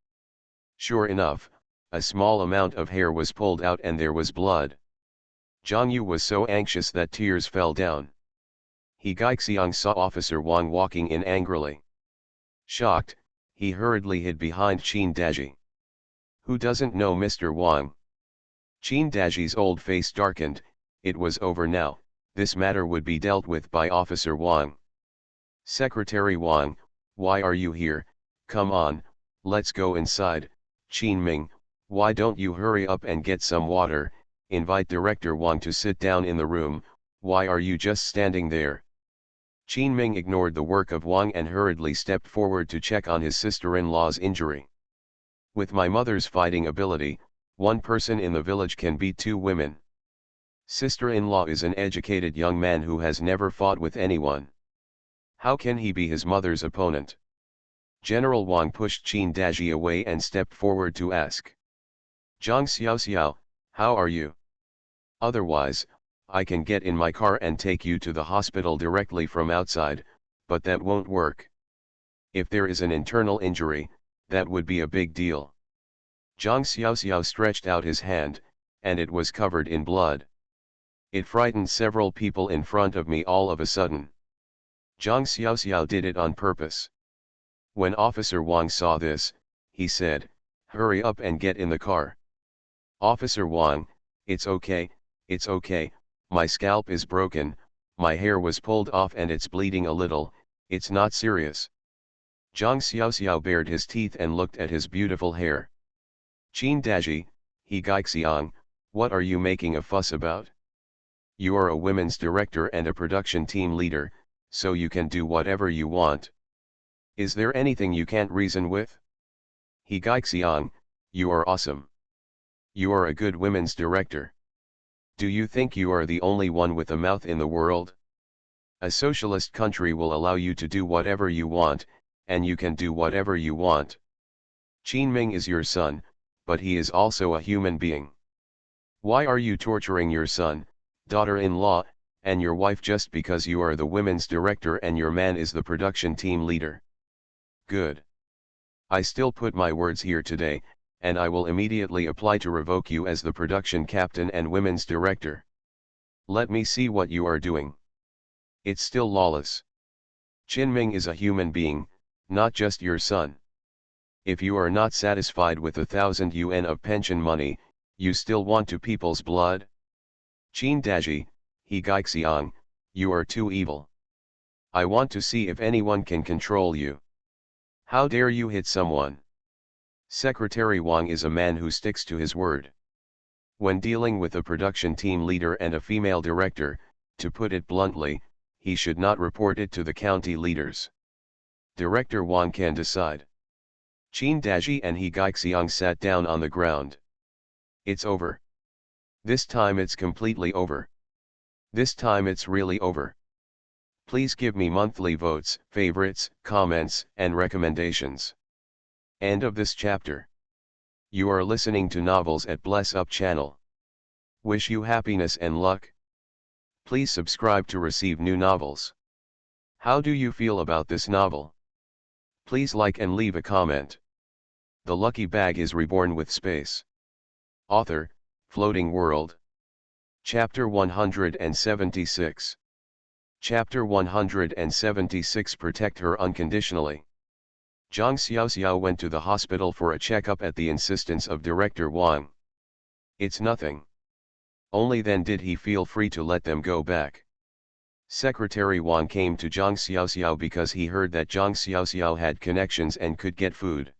S1: Sure enough, a small amount of hair was pulled out and there was blood. Zhang Yu was so anxious that tears fell down. He Gaixiang saw Officer Wang walking in angrily. Shocked, he hurriedly hid behind Qin Daji. Who doesn't know Mr. Wang? Qin Daji's old face darkened. It was over now, this matter would be dealt with by Officer Wang. "Secretary Wang, why are you here? Come on, let's go inside." "Qin Ming, why don't you hurry up and get some water, invite Director Wang to sit down in the room, why are you just standing there? Qin Ming ignored the work of Wang and hurriedly stepped forward to check on his sister-in-law's injury. With my mother's fighting ability, one person in the village can beat two women. Sister-in-law is an educated young man who has never fought with anyone. How can he be his mother's opponent? General Wang pushed Qin Daji away and stepped forward to ask. Zhang Xiaoxiao, how are you? Otherwise, I can get in my car and take you to the hospital directly from outside, but that won't work. If there is an internal injury, that would be a big deal. Zhang Xiaoxiao stretched out his hand, and it was covered in blood. It frightened several people in front of me all of a sudden. Zhang Xiaoxiao did it on purpose. When Officer Wang saw this, he said, "Hurry up and get in the car." Officer Wang, it's okay, my scalp is broken, my hair was pulled off and it's bleeding a little, it's not serious. Zhang Xiaoxiao bared his teeth and looked at his beautiful hair. Qin Daji, he Gaixiang, what are you making a fuss about? You are a women's director and a production team leader, so you can do whatever you want. Is there anything you can't reason with? He Gaixiang, you are awesome. You are a good women's director. Do you think you are the only one with a mouth in the world? A socialist country will allow you to do whatever you want, and you can do whatever you want. Qin Ming is your son, but he is also a human being. Why are you torturing your son, daughter-in-law, and your wife just because you are the women's director and your man is the production team leader? Good. I still put my words here today, and I will immediately apply to revoke you as the production captain and women's director. Let me see what you are doing. It's still lawless. Qin Ming is a human being, not just your son. If you are not satisfied with 1,000 yuan of pension money, you still want to people's blood? Qin Daji, he Gaixiang, you are too evil. I want to see if anyone can control you. How dare you hit someone? Secretary Wang is a man who sticks to his word. When dealing with a production team leader and a female director, to put it bluntly, he should not report it to the county leaders. Director Wang can decide. Qin Daji and he Gaixiang sat down on the ground. It's over. This time it's completely over. This time it's really over. Please give me monthly votes, favorites, comments, and recommendations. End of this chapter. You are listening to Novels at Bless Up channel. Wish you happiness and luck. Please subscribe to receive new novels. How do you feel about this novel? Please like and leave a comment. The Lucky Bag is Reborn with Space. Author, Floating World. Chapter 176. Chapter 176 Protect her unconditionally. Zhang Xiaoxiao went to the hospital for a checkup at the insistence of Director Wang. It's nothing. Only then did he feel free to let them go back. Secretary Wang came to Zhang Xiaoxiao because he heard that Zhang Xiaoxiao had connections and could get food.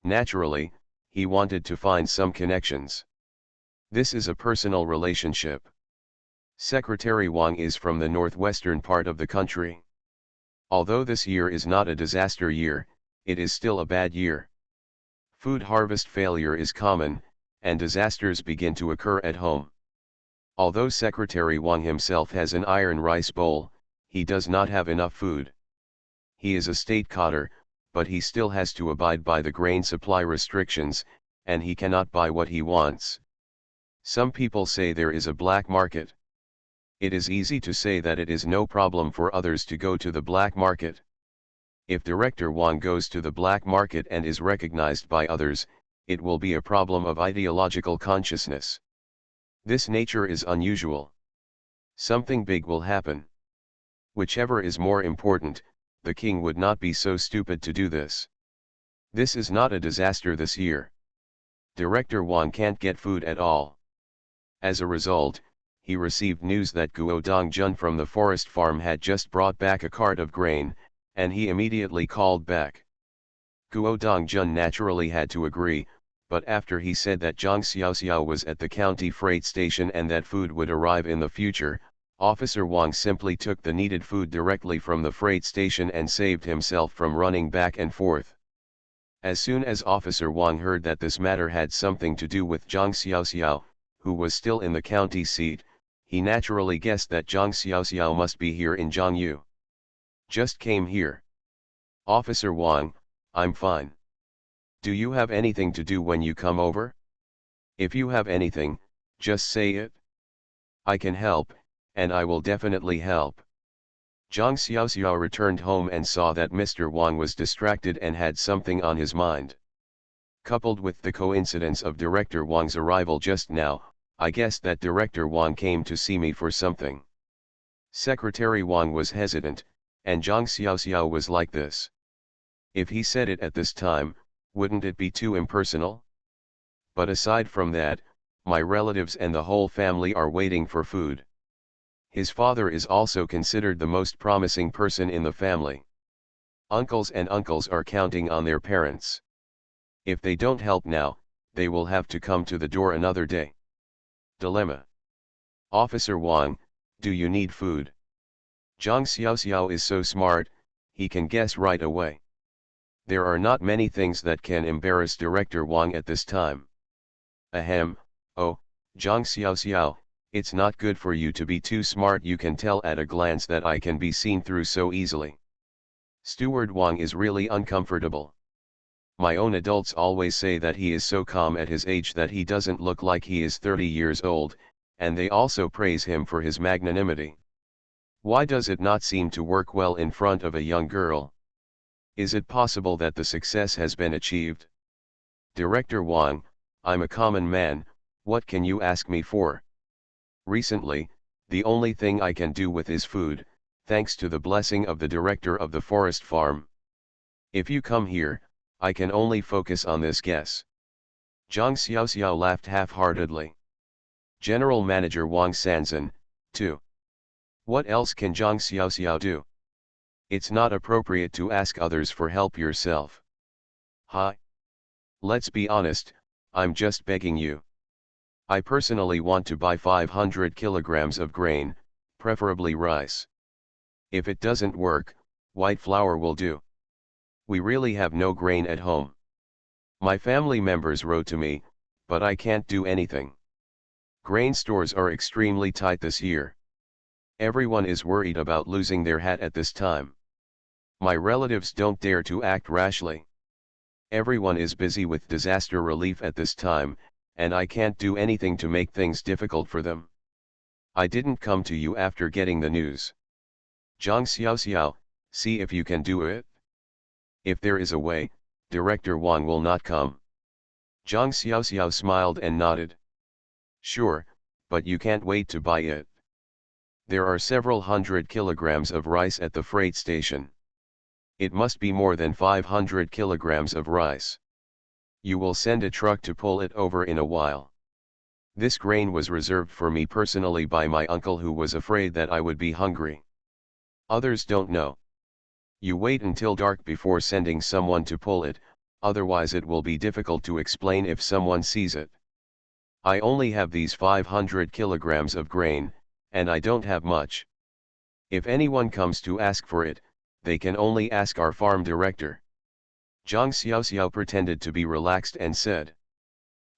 S1: Naturally, he wanted to find some connections. This is a personal relationship. Secretary Wang is from the northwestern part of the country. Although this year is not a disaster year, it is still a bad year. Food harvest failure is common, and disasters begin to occur at home. Although Secretary Wang himself has an iron rice bowl, he does not have enough food. He is a state cadre, but he still has to abide by the grain supply restrictions, and he cannot buy what he wants. Some people say there is a black market. It is easy to say that it is no problem for others to go to the black market. If Director Wang goes to the black market and is recognized by others, it will be a problem of ideological consciousness. This nature is unusual. Something big will happen. Whichever is more important, the king would not be so stupid to do this. This is not a disaster this year. Director Wang can't get food at all. As a result, he received news that Guo Dongjun from the forest farm had just brought back a cart of grain, and he immediately called back. Guo Dongjun naturally had to agree, but after he said that Zhang Xiaoxiao was at the county freight station and that food would arrive in the future, Officer Wang simply took the needed food directly from the freight station and saved himself from running back and forth. As soon as Officer Wang heard that this matter had something to do with Zhang Xiaoxiao, who was still in the county seat, he naturally guessed that Zhang Xiaoxiao must be here in Zhangyu. Just came here. Officer Wang, I'm fine. Do you have anything to do when you come over? If you have anything, just say it. I can help, and I will definitely help. Zhang Xiaoxiao returned home and saw that Mr. Wang was distracted and had something on his mind. Coupled with the coincidence of Director Wang's arrival just now, I guessed that Director Wang came to see me for something. Secretary Wang was hesitant, and Zhang Xiaoxiao was like this. If he said it at this time, wouldn't it be too impersonal? But aside from that, my relatives and the whole family are waiting for food. His father is also considered the most promising person in the family. Uncles and uncles are counting on their parents. If they don't help now, they will have to come to the door another day. Dilemma. Officer Wang, do you need food? Zhang Xiaoxiao is so smart, he can guess right away. There are not many things that can embarrass Director Wang at this time. Ahem, oh, Zhang Xiaoxiao, it's not good for you to be too smart. You can tell at a glance that I can be seen through so easily. Steward Wang is really uncomfortable. My own adults always say that he is so calm at his age that he doesn't look like he is 30 years old, and they also praise him for his magnanimity. Why does it not seem to work well in front of a young girl? Is it possible that the success has been achieved? Director Wang, I'm a common man, what can you ask me for? Recently, the only thing I can do with is food, thanks to the blessing of the director of the forest farm. If you come here, I can only focus on this guess. Zhang Xiaoxiao laughed half-heartedly. General Manager Wang Sanzhen, too. What else can Zhang Xiaoxiao do? It's not appropriate to ask others for help yourself. Hi. Let's be honest, I'm just begging you. I personally want to buy 500 kilograms of grain, preferably rice. If it doesn't work, white flour will do. We really have no grain at home. My family members wrote to me, but I can't do anything. Grain stores are extremely tight this year. Everyone is worried about losing their hat at this time. My relatives don't dare to act rashly. Everyone is busy with disaster relief at this time, and I can't do anything to make things difficult for them. I didn't come to you after getting the news. Zhang Xiaoxiao, see if you can do it. If there is a way, Director Wang will not come. Zhang Xiaoxiao smiled and nodded. Sure, but you can't wait to buy it. There are several hundred kilograms of rice at the freight station. It must be more than 500 kilograms of rice. You will send a truck to pull it over in a while. This grain was reserved for me personally by my uncle, who was afraid that I would be hungry. Others don't know. You wait until dark before sending someone to pull it, otherwise it will be difficult to explain if someone sees it. I only have these 500 kilograms of grain, and I don't have much. If anyone comes to ask for it, they can only ask our farm director. Zhang Xiaoxiao pretended to be relaxed and said.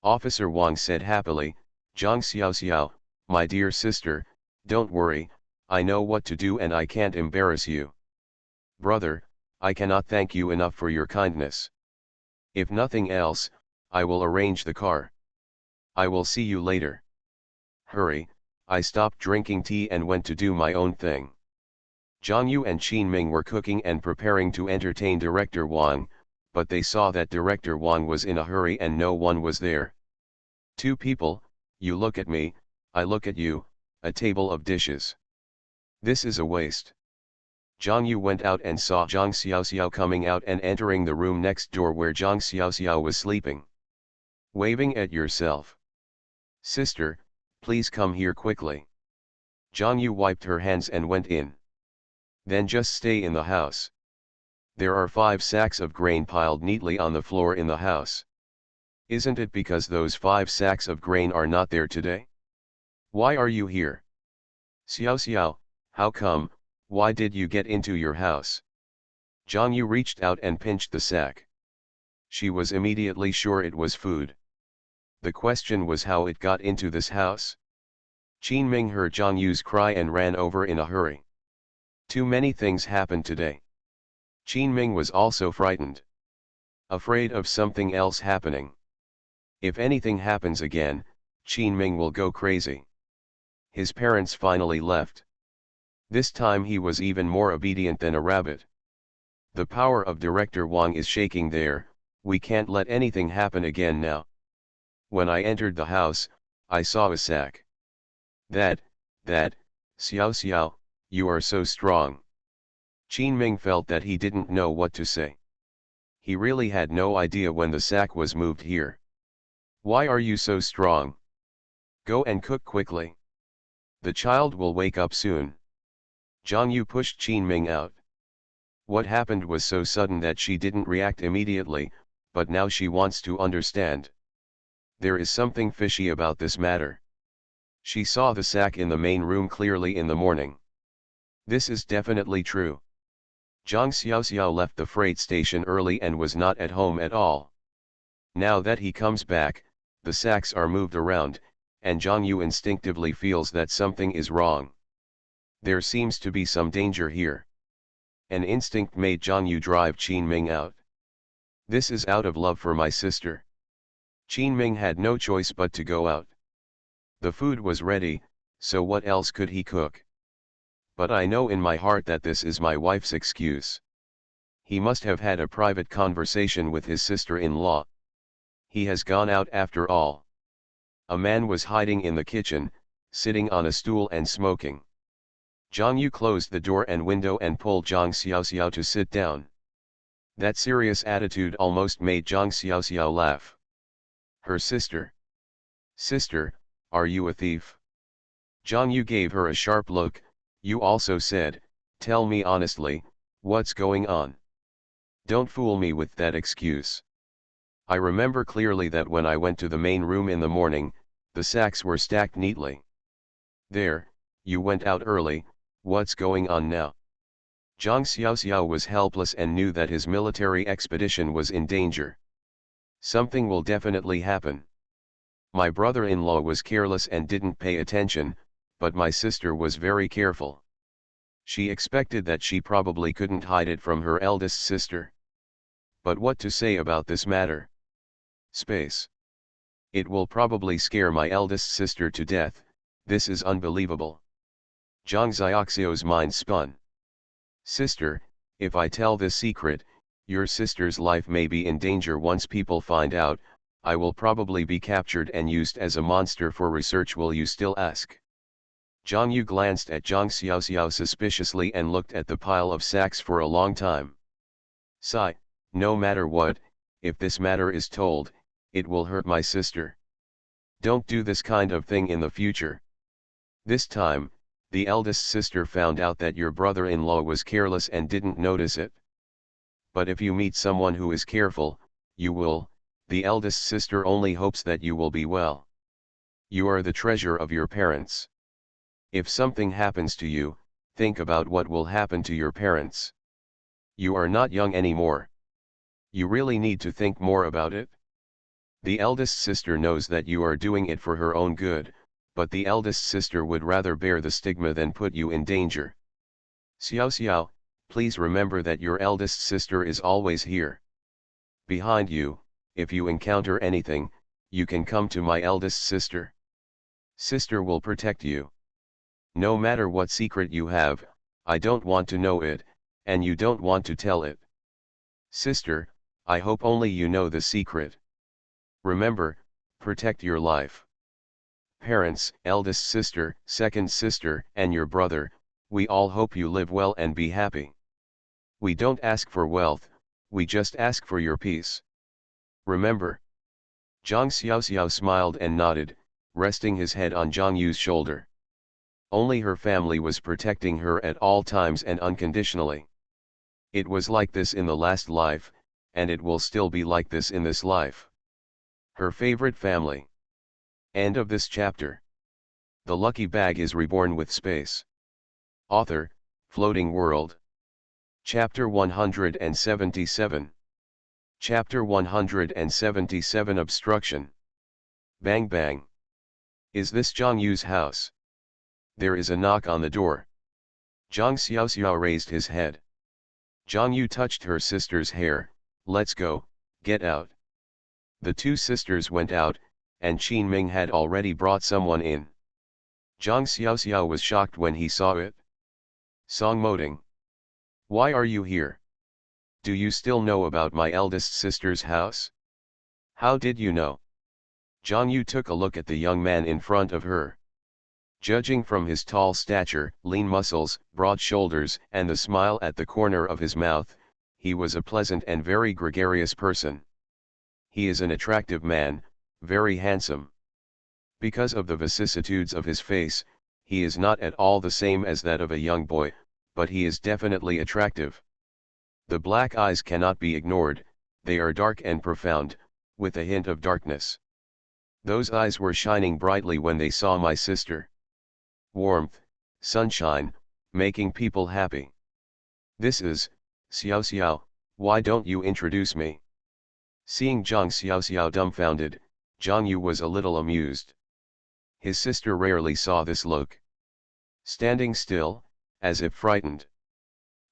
S1: Officer Wang said happily, Zhang Xiaoxiao, my dear sister, don't worry, I know what to do and I can't embarrass you. Brother, I cannot thank you enough for your kindness. If nothing else, I will arrange the car. I will see you later. Hurry, I stopped drinking tea and went to do my own thing. Zhang Yu and Qin Ming were cooking and preparing to entertain Director Wang, but they saw that Director Wang was in a hurry and no one was there. Two people, you look at me, I look at you, a table of dishes. This is a waste. Zhang Yu went out and saw Zhang Xiaoxiao coming out and entering the room next door where Zhang Xiaoxiao was sleeping. Waving at yourself. Sister, please come here quickly. Zhang Yu wiped her hands and went in. Then just stay in the house. There are 5 sacks of grain piled neatly on the floor in the house. Isn't it because those 5 sacks of grain are not there today? Why are you here? Xiao Xiao, how come, why did you get into your house? Zhang Yu reached out and pinched the sack. She was immediately sure it was food. The question was how it got into this house. Qin Ming heard Zhang Yu's cry and ran over in a hurry. Too many things happened today. Qin Ming was also frightened. Afraid of something else happening. If anything happens again, Qin Ming will go crazy. His parents finally left. This time he was even more obedient than a rabbit. The power of Director Wang is shaking there, we can't let anything happen again now. When I entered the house, I saw a sack. That, Xiao Xiao, you are so strong. Qin Ming felt that he didn't know what to say. He really had no idea when the sack was moved here. Why are you so strong? Go and cook quickly. The child will wake up soon. Zhang Yu pushed Qin Ming out. What happened was so sudden that she didn't react immediately, but now she wants to understand. There is something fishy about this matter. She saw the sack in the main room clearly in the morning. This is definitely true. Zhang Xiaoxiao left the freight station early and was not at home at all. Now that he comes back, the sacks are moved around, and Zhang Yu instinctively feels that something is wrong. There seems to be some danger here. An instinct made Zhang Yu drive Qin Ming out. This is out of love for my sister. Qin Ming had no choice but to go out. The food was ready, so what else could he cook? But I know in my heart that this is my wife's excuse. He must have had a private conversation with his sister-in-law. He has gone out after all. A man was hiding in the kitchen, sitting on a stool and smoking. Zhang Yu closed the door and window and pulled Zhang Xiaoxiao to sit down. That serious attitude almost made Zhang Xiaoxiao laugh. Her sister. Sister, are you a thief? Zhang Yu gave her a sharp look. You also said, tell me honestly, what's going on? Don't fool me with that excuse. I remember clearly that when I went to the main room in the morning, the sacks were stacked neatly. There, you went out early, what's going on now? Zhang Xiaoxiao was helpless and knew that his military expedition was in danger. Something will definitely happen. My brother-in-law was careless and didn't pay attention, but my sister was very careful. She expected that she probably couldn't hide it from her eldest sister. But what to say about this matter? Space. It will probably scare my eldest sister to death, this is unbelievable. Zhang Xiaoxiao's mind spun. Sister, if I tell this secret, your sister's life may be in danger once people find out, I will probably be captured and used as a monster for research, will you still ask? Zhang Yu glanced at Zhang Xiaoxiao suspiciously and looked at the pile of sacks for a long time. Sigh, no matter what, if this matter is told, it will hurt my sister. Don't do this kind of thing in the future. This time, the eldest sister found out that your brother-in-law was careless and didn't notice it. But if you meet someone who is careful, you will, the eldest sister only hopes that you will be well. You are the treasure of your parents. If something happens to you, think about what will happen to your parents. You are not young anymore. You really need to think more about it. The eldest sister knows that you are doing it for her own good, but the eldest sister would rather bear the stigma than put you in danger. Xiao Xiao, please remember that your eldest sister is always here. Behind you, if you encounter anything, you can come to my eldest sister. Sister will protect you. No matter what secret you have, I don't want to know it, and you don't want to tell it. Sister, I hope only you know the secret. Remember, protect your life. Parents, eldest sister, second sister, and your brother, we all hope you live well and be happy. We don't ask for wealth, we just ask for your peace. Remember. Zhang Xiaoxiao smiled and nodded, resting his head on Zhang Yu's shoulder. Only her family was protecting her at all times and unconditionally. It was like this in the last life, and it will still be like this in this life. Her favorite family. End of this chapter. The lucky bag is reborn with space. Author, Floating World. Chapter 177. Chapter 177 Obstruction. Bang bang. Is this Zhang Yu's house? There is a knock on the door. Zhang Xiaoxiao raised his head. Zhang Yu touched her sister's hair. Let's go, get out. The two sisters went out, and Qin Ming had already brought someone in. Zhang Xiaoxiao was shocked when he saw it. Song Moding. Why are you here? Do you still know about my eldest sister's house? How did you know? Zhang Yu took a look at the young man in front of her. Judging from his tall stature, lean muscles, broad shoulders, and the smile at the corner of his mouth, he was a pleasant and very gregarious person. He is an attractive man, very handsome. Because of the vicissitudes of his face, he is not at all the same as that of a young boy, but he is definitely attractive. The black eyes cannot be ignored, they are dark and profound, with a hint of darkness. Those eyes were shining brightly when they saw my sister. Warmth, sunshine, making people happy. This is, Xiao Xiao, why don't you introduce me? Seeing Zhang Xiaoxiao dumbfounded, Zhang Yu was a little amused. His sister rarely saw this look. Standing still, as if frightened.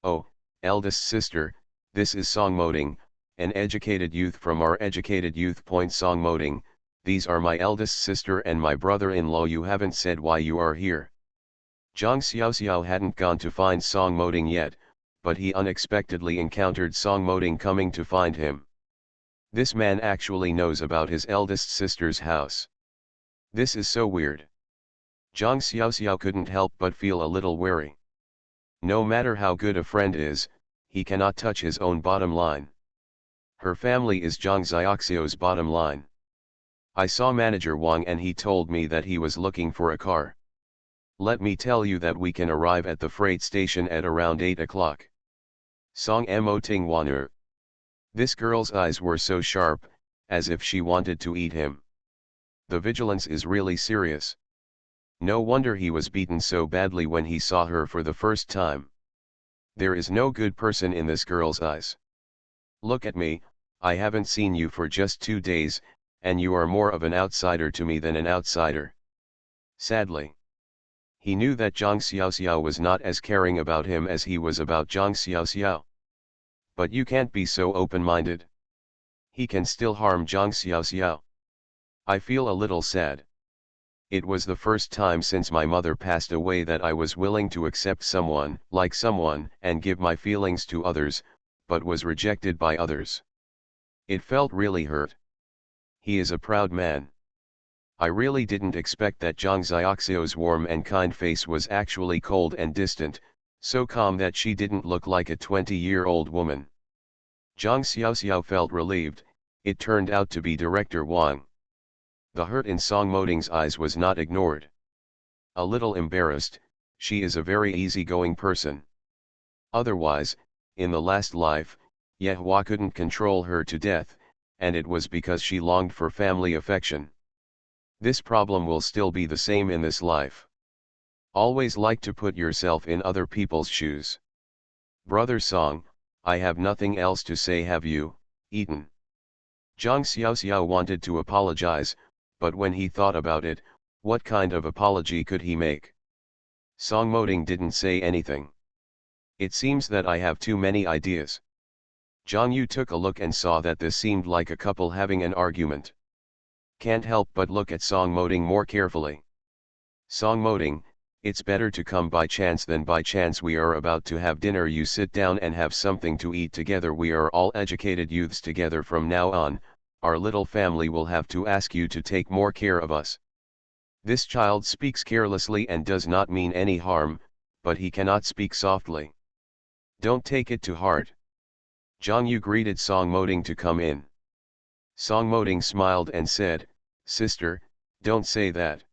S1: Oh, eldest sister, this is Song Moding, an educated youth from our educated youth point. Song Moding, these are my eldest sister and my brother-in-law. You haven't said why you are here. Zhang Xiaoxiao hadn't gone to find Song Moding yet, but he unexpectedly encountered Song Moding coming to find him. This man actually knows about his eldest sister's house. This is so weird. Zhang Xiaoxiao couldn't help but feel a little wary. No matter how good a friend is, he cannot touch his own bottom line. Her family is Zhang Xiaoxiao's bottom line. I saw Manager Wang and he told me that he was looking for a car. Let me tell you that we can arrive at the freight station at around 8 o'clock. Song Mo Ting Waner. This girl's eyes were so sharp, as if she wanted to eat him. The vigilance is really serious. No wonder he was beaten so badly when he saw her for the first time. There is no good person in this girl's eyes. Look at me, I haven't seen you for just 2 days, and you are more of an outsider to me than an outsider. Sadly. He knew that Zhang Xiaoxiao was not as caring about him as he was about Zhang Xiaoxiao. But you can't be so open-minded. He can still harm Zhang Xiaoxiao. I feel a little sad. It was the first time since my mother passed away that I was willing to accept someone, like someone, and give my feelings to others, but was rejected by others. It felt really hurt. He is a proud man. I really didn't expect that Zhang Xiaoxiao's warm and kind face was actually cold and distant, so calm that she didn't look like a 20-year-old woman. Zhang Xiaoxiao felt relieved. It turned out to be Director Wang. The hurt in Song Moding's eyes was not ignored. A little embarrassed, she is a very easygoing person. Otherwise, in the last life, Yehua couldn't control her to death, and it was because she longed for family affection. This problem will still be the same in this life. Always like to put yourself in other people's shoes. Brother Song, I have nothing else to say. Have you eaten? Zhang Xiaoxiao wanted to apologize, but when he thought about it, what kind of apology could he make? Song Moding didn't say anything. It seems that I have too many ideas. Zhang Yu took a look and saw that this seemed like a couple having an argument. Can't help but look at Song Moding more carefully. Song Moding, it's better to come by chance than by chance. We are about to have dinner. You sit down and have something to eat together. We are all educated youths together from now on. Our little family will have to ask you to take more care of us. This child speaks carelessly and does not mean any harm, but he cannot speak softly. Don't take it to heart. Zhang Yu greeted Song Moding to come in. Song Moding smiled and said, "Sister, don't say that."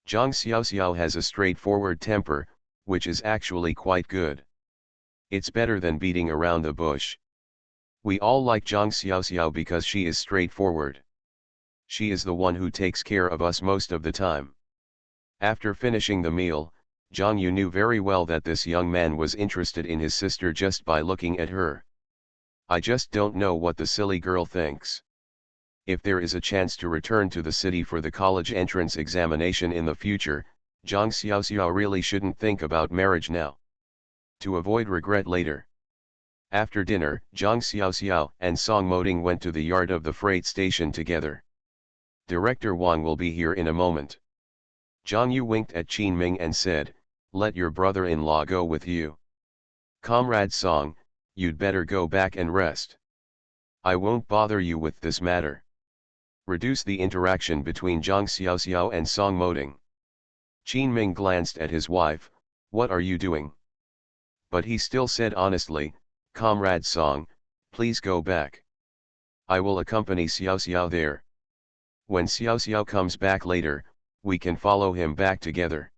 S1: Zhang Xiaoxiao has a straightforward temper, which is actually quite good. It's better than beating around the bush. We all like Zhang Xiaoxiao because she is straightforward. She is the one who takes care of us most of the time. After finishing the meal, Jang Yu knew very well that this young man was interested in his sister just by looking at her. I just don't know what the silly girl thinks. If there is a chance to return to the city for the college entrance examination in the future, Zhang Xiaoxiao really shouldn't think about marriage now. To avoid regret later. After dinner, Zhang Xiaoxiao and Song Moding went to the yard of the freight station together. Director Wang will be here in a moment. Zhang Yu winked at Qin Ming and said, "Let your brother-in-law go with you. Comrade Song, you'd better go back and rest. I won't bother you with this matter." Reduce the interaction between Zhang Xiaoxiao and Song Moding. Qin Ming glanced at his wife, "What are you doing?" But he still said honestly, "Comrade Song, please go back. I will accompany Xiaoxiao there. When Xiaoxiao comes back later, we can follow him back together.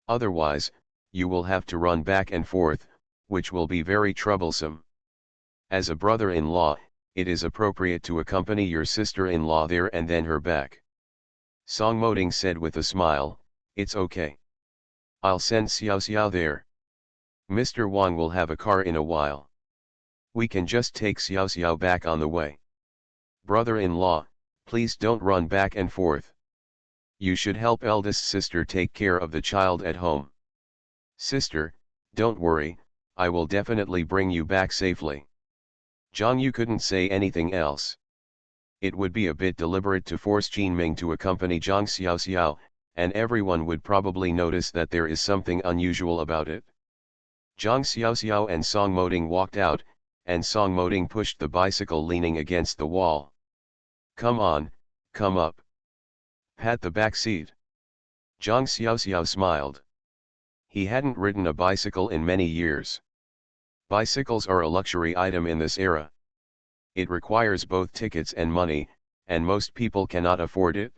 S1: Otherwise, you will have to run back and forth, which will be very troublesome. As a brother-in-law, it is appropriate to accompany your sister-in-law there and then her back." Song Moding said with a smile, "It's okay. I'll send Xiaoxiao there. Mr. Wang will have a car in a while. We can just take Xiaoxiao back on the way. Brother-in-law, please don't run back and forth. You should help eldest sister take care of the child at home. Sister, don't worry, I will definitely bring you back safely." Zhang Yu couldn't say anything else. It would be a bit deliberate to force Qin Ming to accompany Zhang Xiaoxiao, and everyone would probably notice that there is something unusual about it. Zhang Xiaoxiao and Song Moding walked out, and Song Moding pushed the bicycle leaning against the wall. "Come on, come up. Pat the back seat." Zhang Xiaoxiao smiled. He hadn't ridden a bicycle in many years. Bicycles are a luxury item in this era. It requires both tickets and money, and most people cannot afford it.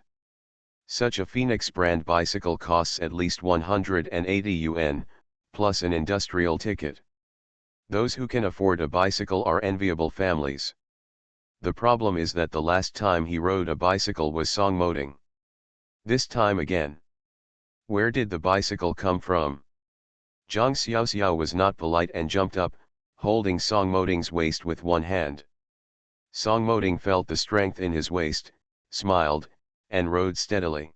S1: Such a Phoenix brand bicycle costs at least 180 yuan, plus an industrial ticket. Those who can afford a bicycle are enviable families. The problem is that the last time he rode a bicycle was Song Moding. This time again. Where did the bicycle come from? Zhang Xiaoxiao was not polite and jumped up, holding Song Moding's waist with one hand. Song Moding felt the strength in his waist, smiled, and rode steadily.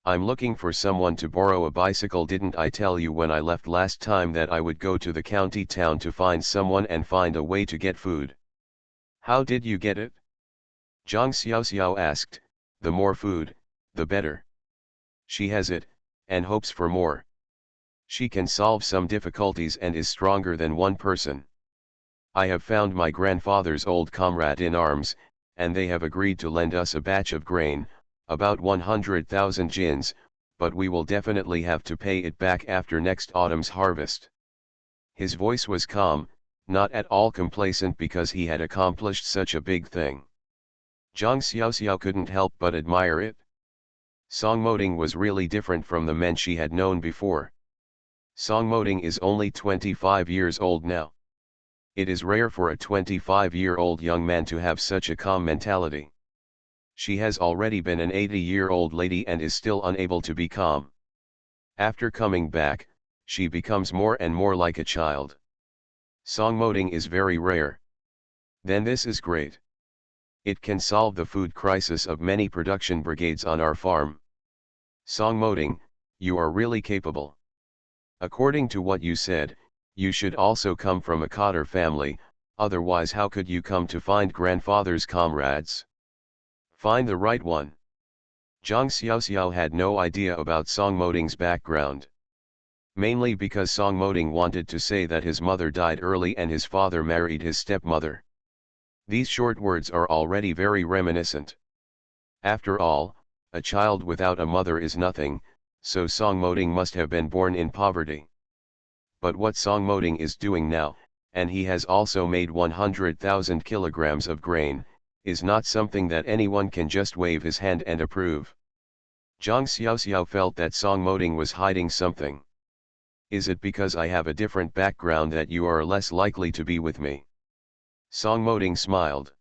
S1: "I'm looking for someone to borrow a bicycle. Didn't I tell you when I left last time that I would go to the county town to find someone and find a way to get food? How did you get it?" Zhang Xiaoxiao asked. "The more food, the better. She has it, and hopes for more. She can solve some difficulties and is stronger than one person. I have found my grandfather's old comrade in arms, and they have agreed to lend us a batch of grain, about 100,000 jins, but we will definitely have to pay it back after next autumn's harvest." His voice was calm, not at all complacent because he had accomplished such a big thing. Zhang Xiaoxiao couldn't help but admire it. Song Moding was really different from the men she had known before. Song Moding is only 25 years old now. It is rare for a 25-year-old young man to have such a calm mentality. She has already been an 80-year-old lady and is still unable to be calm. After coming back, she becomes more and more like a child. Song Moding is very rare. Then this is great. It can solve the food crisis of many production brigades on our farm. Song Moding, you are really capable. According to what you said, you should also come from a cotter family, otherwise how could you come to find grandfather's comrades? Find the right one. Zhang Xiaoxiao had no idea about Song Moding's background. Mainly because Song Moding wanted to say that his mother died early and his father married his stepmother. These short words are already very reminiscent. After all, a child without a mother is nothing, so Song Moding must have been born in poverty. But what Song Moding is doing now, and he has also made 100,000 kilograms of grain, is not something that anyone can just wave his hand and approve. Zhang Xiaoxiao felt that Song Moding was hiding something. Is it because I have a different background that you are less likely to be with me? Song Moding smiled.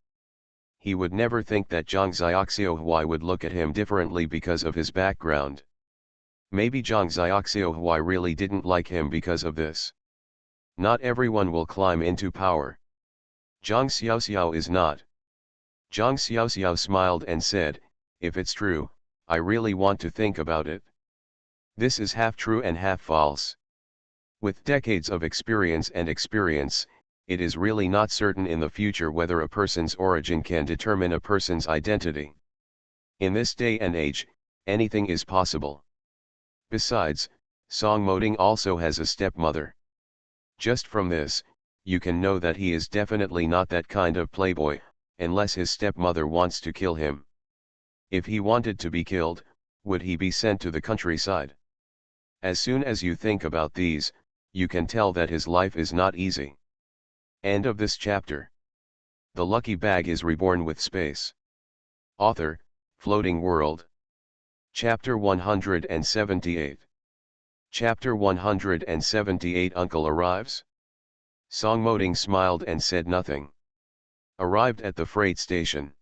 S1: he would never think that Zhang Xiaoxiaohuai would look at him differently because of his background. Maybe Zhang Xiaoxiaohuai really didn't like him because of this. Not everyone will climb into power. Zhang Xiaoxiao is not. Zhang Xiaoxiao smiled and said, if it's true, I really want to think about it. This is half true and half false. With decades of experience, it is really not certain in the future whether a person's origin can determine a person's identity. In this day and age, anything is possible. Besides, Song Moding also has a stepmother. Just from this, you can know that he is definitely not that kind of playboy, unless his stepmother wants to kill him. If he wanted to be killed, would he be sent to the countryside? As soon as you think about these, you can tell that his life is not easy. End of this chapter. The lucky bag is reborn with space. Author, Floating World. Chapter 178. Chapter 178. Uncle arrives? Song Moding smiled and said nothing. Arrived at the freight station.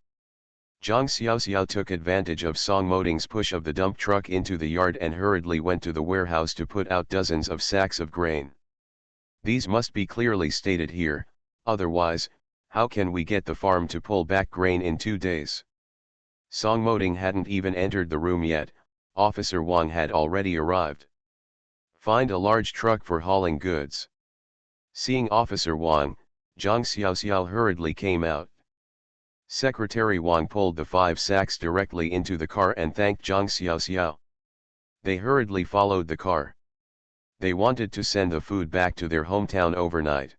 S1: Zhang Xiaoxiao took advantage of Song Moding's push of the dump truck into the yard and hurriedly went to the warehouse to put out dozens of sacks of grain. These must be clearly stated here, otherwise, how can we get the farm to pull back grain in 2 days? Song Moding hadn't even entered the room yet, Officer Wang had already arrived. Find a large truck for hauling goods. Seeing Officer Wang, Zhang Xiaoxiao hurriedly came out. Secretary Wang pulled the 5 sacks directly into the car and thanked Zhang Xiaoxiao. They hurriedly followed the car. They wanted to send the food back to their hometown overnight.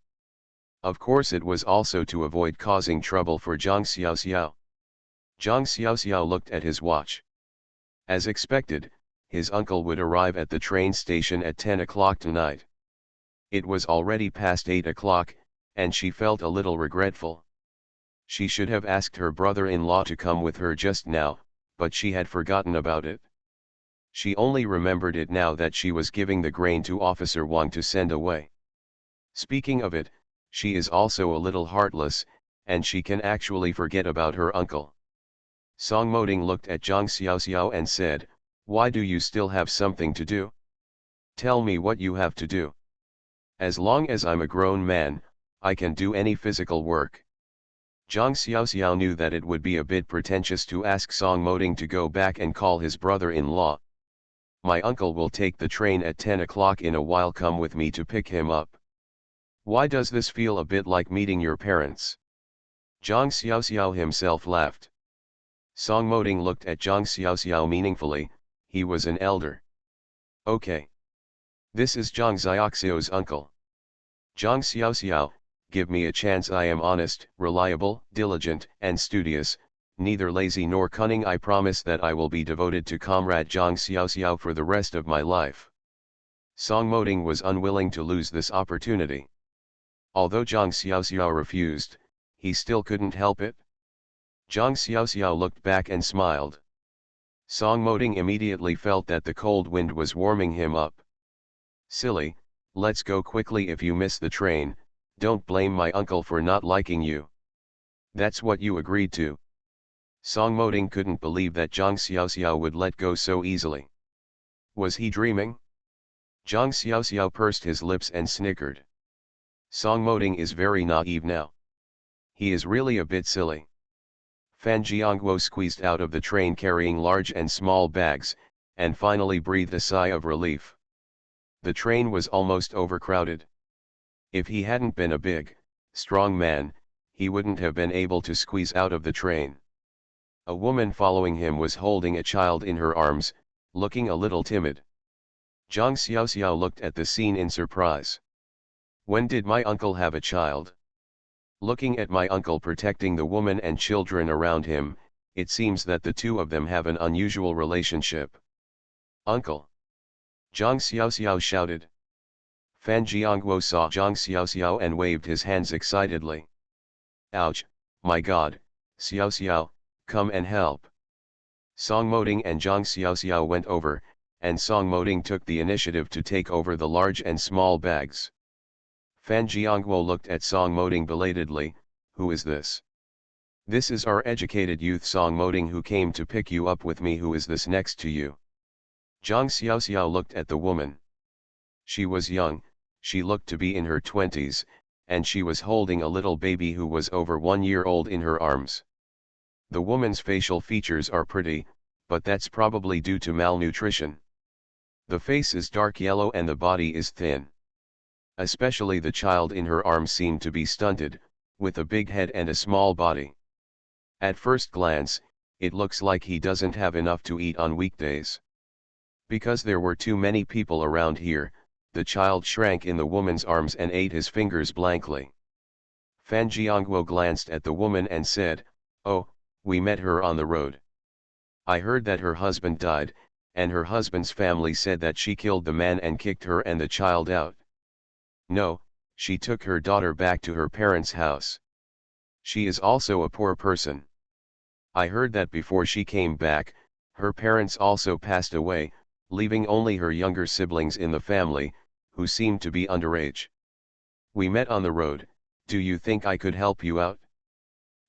S1: Of course it was also to avoid causing trouble for Zhang Xiaoxiao. Zhang Xiaoxiao looked at his watch. As expected, his uncle would arrive at the train station at 10 o'clock tonight. It was already past 8 o'clock, and she felt a little regretful. She should have asked her brother-in-law to come with her just now, but she had forgotten about it. She only remembered it now that she was giving the grain to Officer Wang to send away. Speaking of it, she is also a little heartless, and she can actually forget about her uncle. Song Moding looked at Zhang Xiaoxiao and said, why do you still have something to do? Tell me what you have to do. As long as I'm a grown man, I can do any physical work. Zhang Xiaoxiao knew that it would be a bit pretentious to ask Song Moding to go back and call his brother-in-law. My uncle will take the train at 10 o'clock in a while, come with me to pick him up. Why does this feel a bit like meeting your parents? Zhang Xiaoxiao himself laughed. Song Moding looked at Zhang Xiaoxiao meaningfully, he was an elder. Okay. This is Zhang Xiaoxiao's uncle. Zhang Xiaoxiao, give me a chance. I am honest, reliable, diligent, and studious, neither lazy nor cunning. I promise that I will be devoted to Comrade Zhang Xiaoxiao for the rest of my life. Song Moding was unwilling to lose this opportunity. Although Zhang Xiaoxiao refused, he still couldn't help it. Zhang Xiaoxiao looked back and smiled. Song Moding immediately felt that the cold wind was warming him up. Silly, let's go quickly. If you miss the train, don't blame my uncle for not liking you. That's what you agreed to. Song Moding couldn't believe that Zhang Xiaoxiao would let go so easily. Was he dreaming? Zhang Xiaoxiao pursed his lips and snickered. Song Moding is very naive now. He is really a bit silly. Fan Jiangguo squeezed out of the train carrying large and small bags, and finally breathed a sigh of relief. The train was almost overcrowded. If he hadn't been a big, strong man, he wouldn't have been able to squeeze out of the train. A woman following him was holding a child in her arms, looking a little timid. Zhang Xiaoxiao looked at the scene in surprise. When did my uncle have a child? Looking at my uncle protecting the woman and children around him, it seems that the two of them have an unusual relationship. Uncle! Zhang Xiaoxiao shouted. Fan Jiangguo saw Zhang Xiaoxiao and waved his hands excitedly. Ouch, my God, Xiaoxiao, come and help. Song Moding and Zhang Xiaoxiao went over, and Song Moding took the initiative to take over the large and small bags. Fan Jiangguo looked at Song Moding belatedly, who is this? This is our educated youth Song Moding who came to pick you up with me. Who is this next to you? Zhang Xiaoxiao looked at the woman. She was young, she looked to be in her 20s, and she was holding a little baby who was over 1 year old in her arms. The woman's facial features are pretty, but that's probably due to malnutrition. The face is dark yellow and the body is thin. Especially the child in her arms seemed to be stunted, with a big head and a small body. At first glance, it looks like he doesn't have enough to eat on weekdays. Because there were too many people around here, the child shrank in the woman's arms and ate his fingers blankly. Fan Jiangguo glanced at the woman and said, "Oh, we met her on the road. I heard that her husband died, and her husband's family said that she killed the man and kicked her and the child out. No, she took her daughter back to her parents' house. She is also a poor person. I heard that before she came back, her parents also passed away, leaving only her younger siblings in the family, who seemed to be underage. We met on the road. Do you think I could help you out?"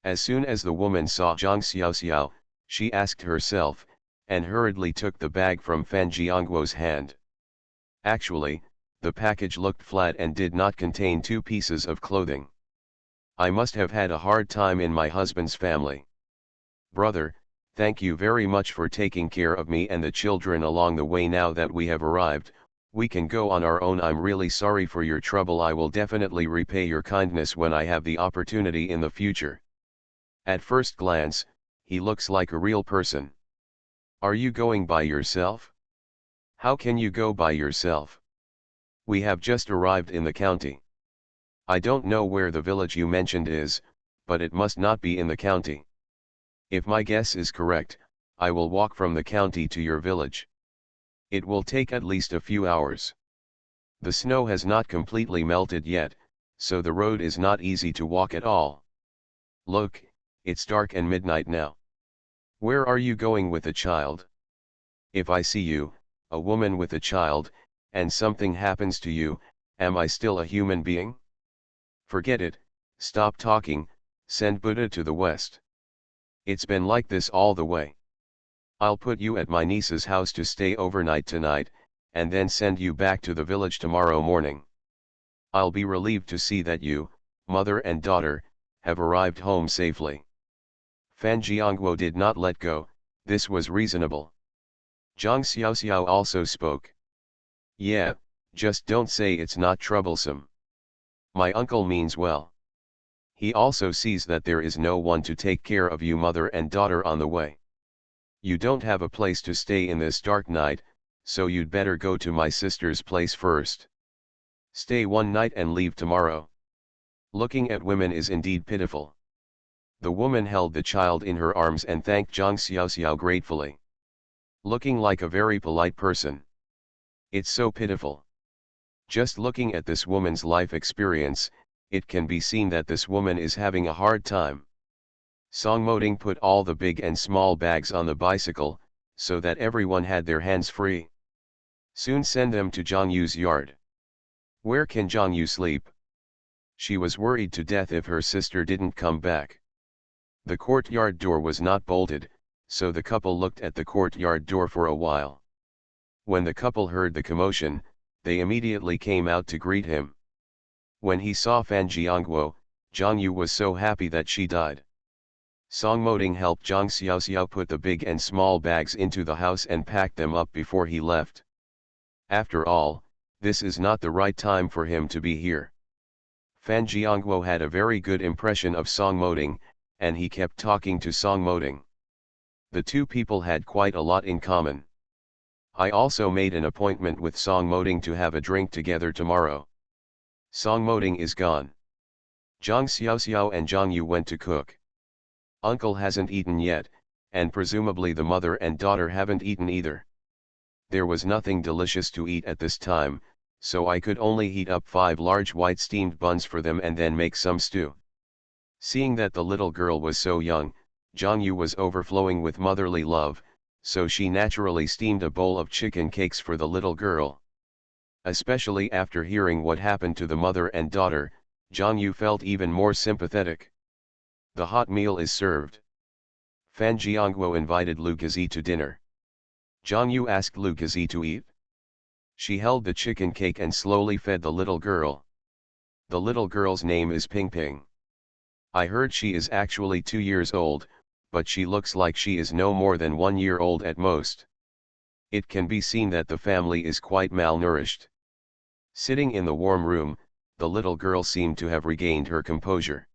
S1: As soon as the woman saw Zhang Xiaoxiao, she asked herself, and hurriedly took the bag from Fan Jiangguo's hand. Actually, the package looked flat and did not contain 2 pieces of clothing. "I must have had a hard time in my husband's family. Brother, thank you very much for taking care of me and the children along the way. Now that we have arrived, we can go on our own. I'm really sorry for your trouble. I will definitely repay your kindness when I have the opportunity in the future." At first glance, he looks like a real person. "Are you going by yourself? How can you go by yourself? We have just arrived in the county. I don't know where the village you mentioned is, but it must not be in the county. If my guess is correct, I will walk from the county to your village. It will take at least a few hours. The snow has not completely melted yet, so the road is not easy to walk at all. Look, it's dark and midnight now. Where are you going with a child? If I see you, a woman with a child, and something happens to you, am I still a human being? Forget it, stop talking, send Buddha to the west. It's been like this all the way. I'll put you at my niece's house to stay overnight tonight, and then send you back to the village tomorrow morning. I'll be relieved to see that you, mother and daughter, have arrived home safely." Fan Jiangguo did not let go. This was reasonable. Zhang Xiaoxiao also spoke. "Yeah, just don't say it's not troublesome. My uncle means well. He also sees that there is no one to take care of you mother and daughter on the way. You don't have a place to stay in this dark night, so you'd better go to my sister's place first. Stay 1 night and leave tomorrow." Looking at women is indeed pitiful. The woman held the child in her arms and thanked Zhang Xiaoxiao gratefully. Looking like a very polite person. It's so pitiful. Just looking at this woman's life experience, it can be seen that this woman is having a hard time. Song Moding put all the big and small bags on the bicycle, so that everyone had their hands free. "Soon send them to Zhang Yu's yard. Where can Zhang Yu sleep?" She was worried to death if her sister didn't come back. The courtyard door was not bolted, so the couple looked at the courtyard door for a while. When the couple heard the commotion, they immediately came out to greet him. When he saw Fan Jiangguo, Zhang Yu was so happy that she died. Song Moding helped Zhang Xiaoxiao put the big and small bags into the house and packed them up before he left. After all, this is not the right time for him to be here. Fan Jiangguo had a very good impression of Song Moding, and he kept talking to Song Moding. The two people had quite a lot in common. "I also made an appointment with Song Moding to have a drink together tomorrow. Song Moding is gone. Zhang Xiaoxiao and Zhang Yu went to cook. Uncle hasn't eaten yet, and presumably the mother and daughter haven't eaten either. There was nothing delicious to eat at this time, so I could only heat up 5 large white steamed buns for them and then make some stew." Seeing that the little girl was so young, Zhang Yu was overflowing with motherly love, so she naturally steamed a bowl of chicken cakes for the little girl. Especially after hearing what happened to the mother and daughter, Zhang Yu felt even more sympathetic. The hot meal is served. Fan Jiangguo invited Lu Kezi to dinner. Zhang Yu asked Lu Kezi to eat. She held the chicken cake and slowly fed the little girl. The little girl's name is Ping Ping. I heard she is actually 2 years old, but she looks like she is no more than 1 year old at most. It can be seen that the family is quite malnourished. Sitting in the warm room, the little girl seemed to have regained her composure.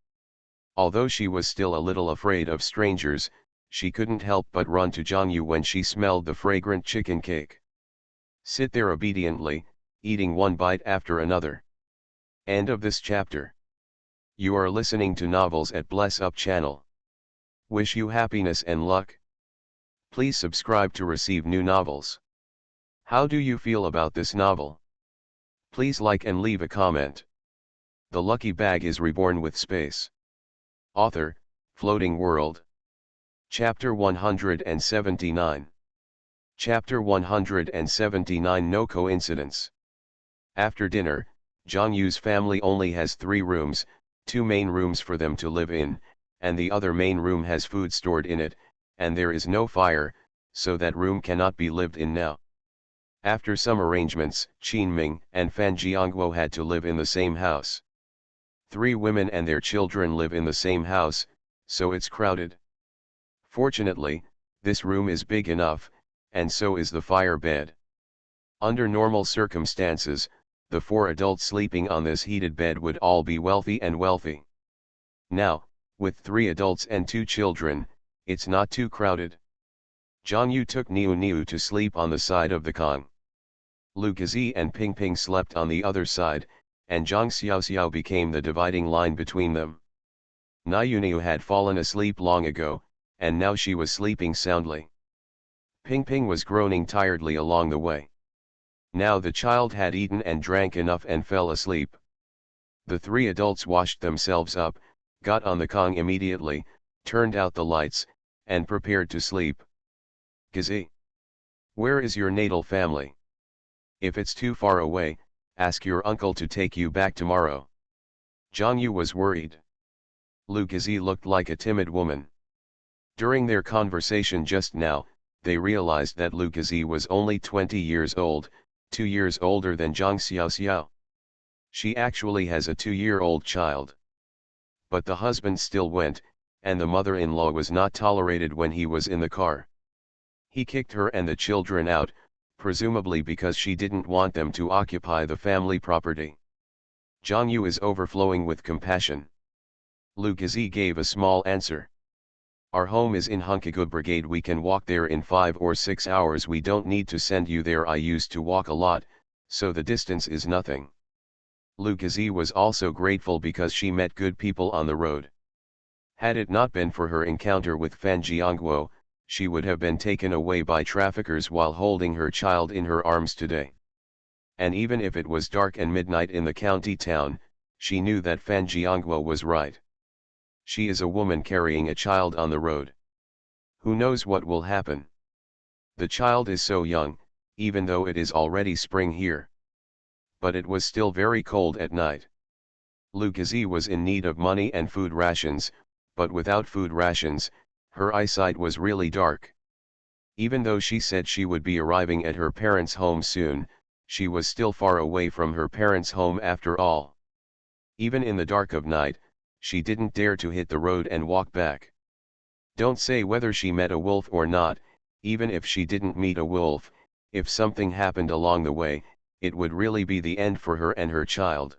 S1: Although she was still a little afraid of strangers, she couldn't help but run to Zhang Yu when she smelled the fragrant chicken cake. Sit there obediently, eating one bite after another. End of this chapter. You are listening to Novels at Bless Up channel. Wish you happiness and luck. Please subscribe to receive new novels. How do you feel about this novel? Please like and leave a comment. The Lucky Bag is Reborn with Space. Author, Floating World. Chapter 179. Chapter 179. No coincidence. After dinner, Zhang Yu's family only has 3 rooms, 2 main rooms for them to live in, and the other main room has food stored in it, and there is no fire, so that room cannot be lived in now. After some arrangements, Qin Ming and Fan Jiangguo had to live in the same house. 3 women and their children live in the same house, so it's crowded. Fortunately, this room is big enough, and so is the fire bed. Under normal circumstances, the 4 adults sleeping on this heated bed would all be wealthy and wealthy. Now, with 3 adults and 2 children, it's not too crowded. Zhang Yu took Niu to sleep on the side of the Kong. Lu Kezi and Ping Ping slept on the other side, and Zhang Xiaoxiao became the dividing line between them. Niu had fallen asleep long ago, and now she was sleeping soundly. Ping Ping was groaning tiredly along the way. Now the child had eaten and drank enough and fell asleep. The 3 adults washed themselves up, got on the Kong immediately, turned out the lights, and prepared to sleep. Kezi, where is your natal family? If it's too far away, ask your uncle to take you back tomorrow. Zhang Yu was worried. Lu Kezi looked like a timid woman. During their conversation just now, they realized that Lu Kezi was only 20 years old, 2 years older than Zhang Xiaoxiao. She actually has a 2-year-old child. But the husband still went, and the mother-in-law was not tolerated when he was in the car. He kicked her and the children out, presumably because she didn't want them to occupy the family property. Zhang Yu is overflowing with compassion. Lu Kezi gave a small answer. Our home is in Hunkagud Brigade. We can walk there in 5 or 6 hours. We don't need to send you there. I used to walk a lot, so the distance is nothing. Lu Kezi was also grateful because she met good people on the road. Had it not been for her encounter with Fan Jiangguo, she would have been taken away by traffickers while holding her child in her arms today. And even if it was dark and midnight in the county town, she knew that Fan Jiangguo was right. She is a woman carrying a child on the road. Who knows what will happen? The child is so young, even though it is already spring here. But it was still very cold at night. Lu Kezi was in need of money and food rations, but without food rations, her eyesight was really dark. Even though she said she would be arriving at her parents' home soon, she was still far away from her parents' home after all. Even in the dark of night, she didn't dare to hit the road and walk back. Don't say whether she met a wolf or not. Even if she didn't meet a wolf, if something happened along the way, it would really be the end for her and her child.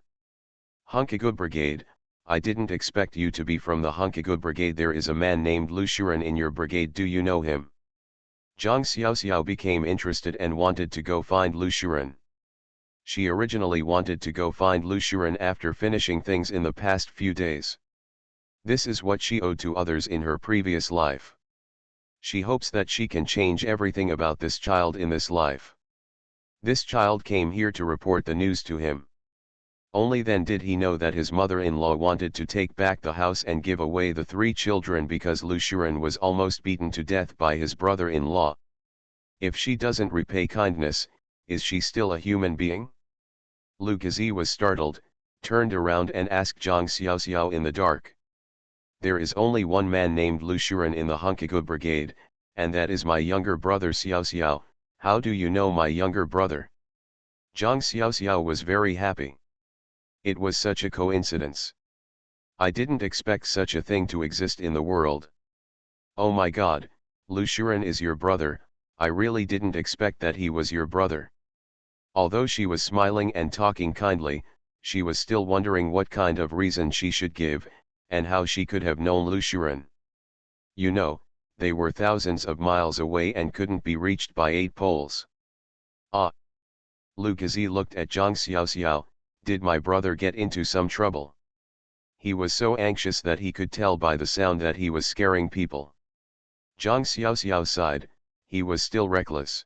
S1: Hunkagud Brigade, I didn't expect you to be from the Hunkagud Brigade. There is a man named Lu Shuren in your brigade. Do you know him? Zhang Xiaoxiao became interested and wanted to go find Lu Shuren. She originally wanted to go find Lu Shuren after finishing things in the past few days. This is what she owed to others in her previous life. She hopes that she can change everything about this child in this life. This child came here to report the news to him. Only then did he know that his mother-in-law wanted to take back the house and give away the 3 children because Lu Shuren was almost beaten to death by his brother-in-law. If she doesn't repay kindness, is she still a human being? Lu Kezi was startled, turned around and asked Zhang Xiaoxiao in the dark. There is only one man named Lu Shuren in the Hunkagu Brigade, and that is my younger brother Xiao Xiao. How do you know my younger brother? Zhang Xiao Xiao was very happy. It was such a coincidence. I didn't expect such a thing to exist in the world. Oh my god, Lu Shuren is your brother. I really didn't expect that he was your brother. Although she was smiling and talking kindly, she was still wondering what kind of reason she should give, and how she could have known Lu Shuren. You know, they were thousands of miles away and couldn't be reached by 8 poles. Ah! Lu Gazi looked at Zhang Xiao Xiao. Did my brother get into some trouble? He was so anxious that he could tell by the sound that he was scaring people. Zhang Xiao Xiao sighed. He was still reckless.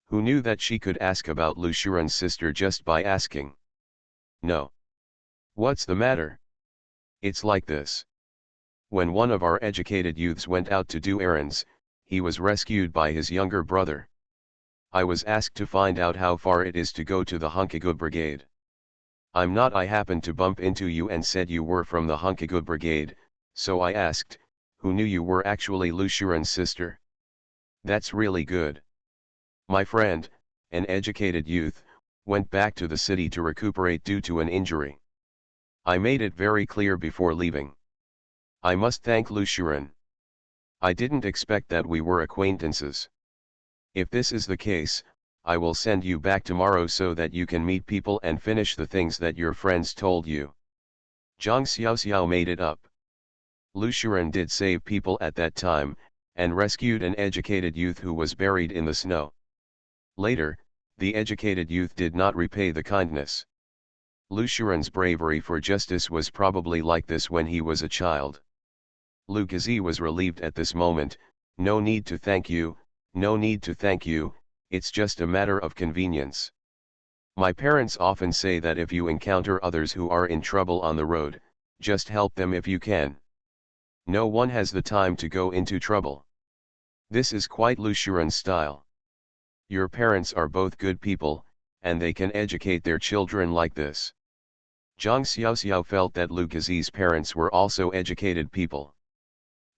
S1: Who knew that she could ask about Lu Shuren's sister just by asking? No. What's the matter? It's like this. When one of our educated youths went out to do errands, he was rescued by his younger brother. I was asked to find out how far it is to go to the Hunkagu Brigade. I happened to bump into you and said you were from the Hunkagu Brigade, so I asked, who knew you were actually Lu Shuren's sister? That's really good. My friend, an educated youth, went back to the city to recuperate due to an injury. I made it very clear before leaving. I must thank Lu Shuren. I didn't expect that we were acquaintances. If this is the case, I will send you back tomorrow so that you can meet people and finish the things that your friends told you. Zhang Xiao Xiao made it up. Lu Shuren did save people at that time, and rescued an educated youth who was buried in the snow. Later, the educated youth did not repay the kindness. Lu Shuren's bravery for justice was probably like this when he was a child. Lu Gazi was relieved at this moment. No need to thank you, no need to thank you, it's just a matter of convenience. My parents often say that if you encounter others who are in trouble on the road, just help them if you can. No one has the time to go into trouble. This is quite Lu Shuren's style. Your parents are both good people, and they can educate their children like this. Zhang Xiao Xiao felt that Lu Gazi's parents were also educated people.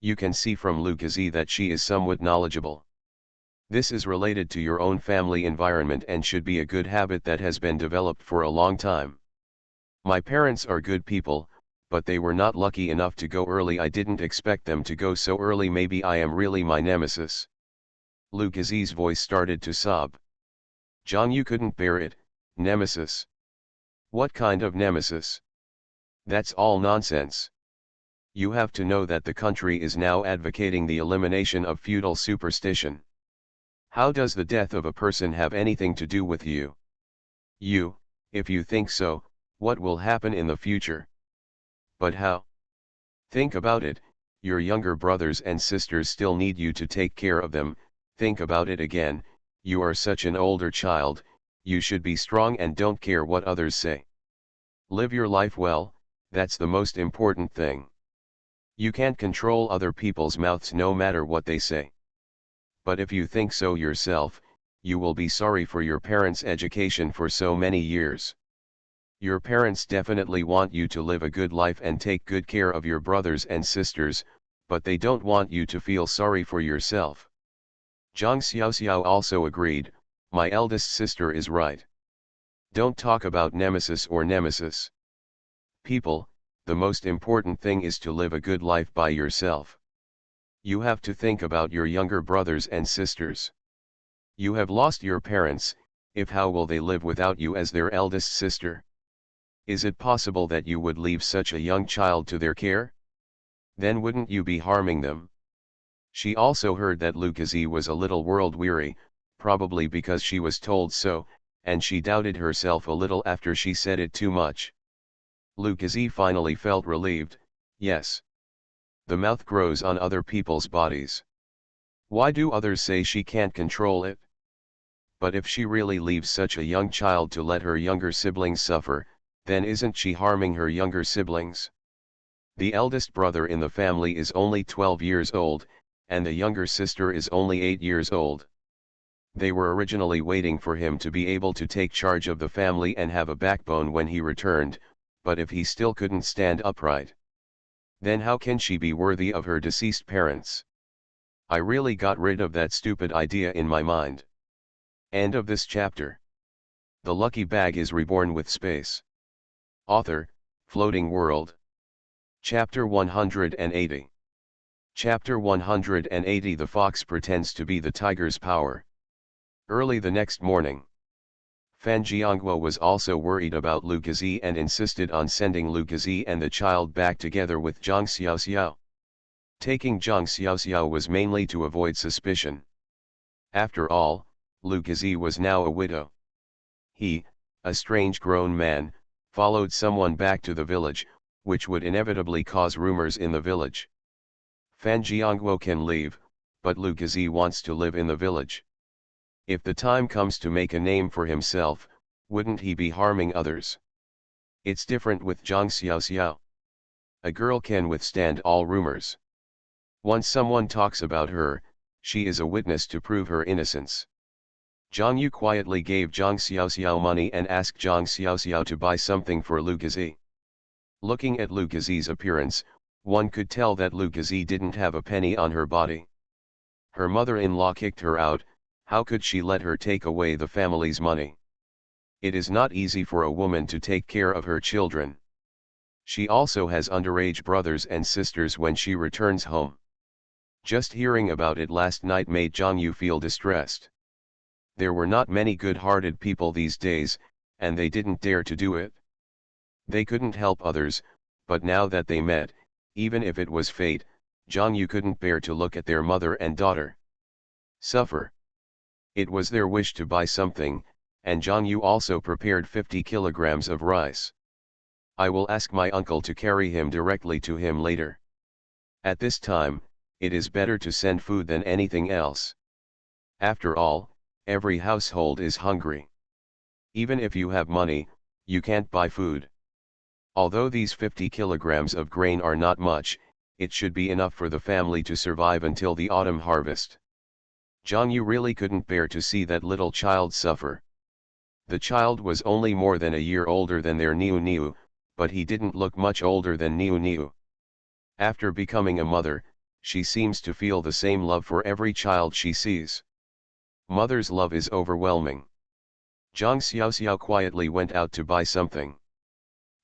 S1: You can see from Lu Gazi that she is somewhat knowledgeable. This is related to your own family environment and should be a good habit that has been developed for a long time. My parents are good people, but they were not lucky enough to go early. I didn't expect them to go so early. Maybe I am really my nemesis. Lu Gazi's voice started to sob. Zhang, you couldn't bear it. Nemesis? What kind of nemesis? That's all nonsense. You have to know that the country is now advocating the elimination of feudal superstition. How does the death of a person have anything to do with you? If you think so, what will happen in the future? But how? Think about it, your younger brothers and sisters still need you to take care of them. Think about it again, you are such an older child, you should be strong and don't care what others say. Live your life well, that's the most important thing. You can't control other people's mouths no matter what they say. But if you think so yourself, you will be sorry for your parents' education for so many years. Your parents definitely want you to live a good life and take good care of your brothers and sisters, but they don't want you to feel sorry for yourself. Zhang Xiao Xiao also agreed, my eldest sister is right. Don't talk about nemesis or nemesis. People, the most important thing is to live a good life by yourself. You have to think about your younger brothers and sisters. You have lost your parents, if how will they live without you as their eldest sister? Is it possible that you would leave such a young child to their care? Then wouldn't you be harming them? She also heard that Lu Gazi was a little world-weary, probably because she was told so, and she doubted herself a little after she said it too much. Lu Gazi finally felt relieved. Yes. The mouth grows on other people's bodies. Why do others say she can't control it? But if she really leaves such a young child to let her younger siblings suffer, then isn't she harming her younger siblings? The eldest brother in the family is only 12 years old, and the younger sister is only 8 years old. They were originally waiting for him to be able to take charge of the family and have a backbone when he returned, but if he still couldn't stand upright, Then how can she be worthy of her deceased parents? I really got rid of that stupid idea in my mind. End of this chapter. The lucky bag is reborn with space. Author, Floating World. Chapter 180. Chapter 180. The fox pretends to be the tiger's power. Early the next morning, Fan Jiangguo was also worried about Lu Gazi and insisted on sending Lu Gazi and the child back together with Zhang Xiaoxiao. Taking Zhang Xiaoxiao was mainly to avoid suspicion. After all, Lu Gazi was now a widow. He, a strange grown man, followed someone back to the village, which would inevitably cause rumors in the village. Fan Jiangguo can leave, but Lu Gazi wants to live in the village. If the time comes to make a name for himself, wouldn't he be harming others? It's different with Zhang Xiaoxiao. A girl can withstand all rumors. Once someone talks about her, she is a witness to prove her innocence. Zhang Yu quietly gave Zhang Xiaoxiao money and asked Zhang Xiaoxiao to buy something for Lu Gazi. Looking at Lu Gazi's appearance, one could tell that Lu Gazi didn't have a penny on her body. Her mother-in-law kicked her out. How could she let her take away the family's money? It is not easy for a woman to take care of her children. She also has underage brothers and sisters when she returns home. Just hearing about it last night made Zhang Yu feel distressed. There were not many good-hearted people these days, and they didn't dare to do it. They couldn't help others, but now that they met, even if it was fate, Zhang Yu couldn't bear to look at their mother and daughter suffer. It was their wish to buy something, and Zhang Yu also prepared 50 kilograms of rice. I will ask my uncle to carry him directly to him later. At this time, it is better to send food than anything else. After all, every household is hungry. Even if you have money, you can't buy food. Although these 50 kilograms of grain are not much, it should be enough for the family to survive until the autumn harvest. Zhang Yu really couldn't bear to see that little child suffer. The child was only more than a year older than their Niu Niu, but he didn't look much older than Niu Niu. After becoming a mother, she seems to feel the same love for every child she sees. Mother's love is overwhelming. Zhang Xiaoxiao quietly went out to buy something.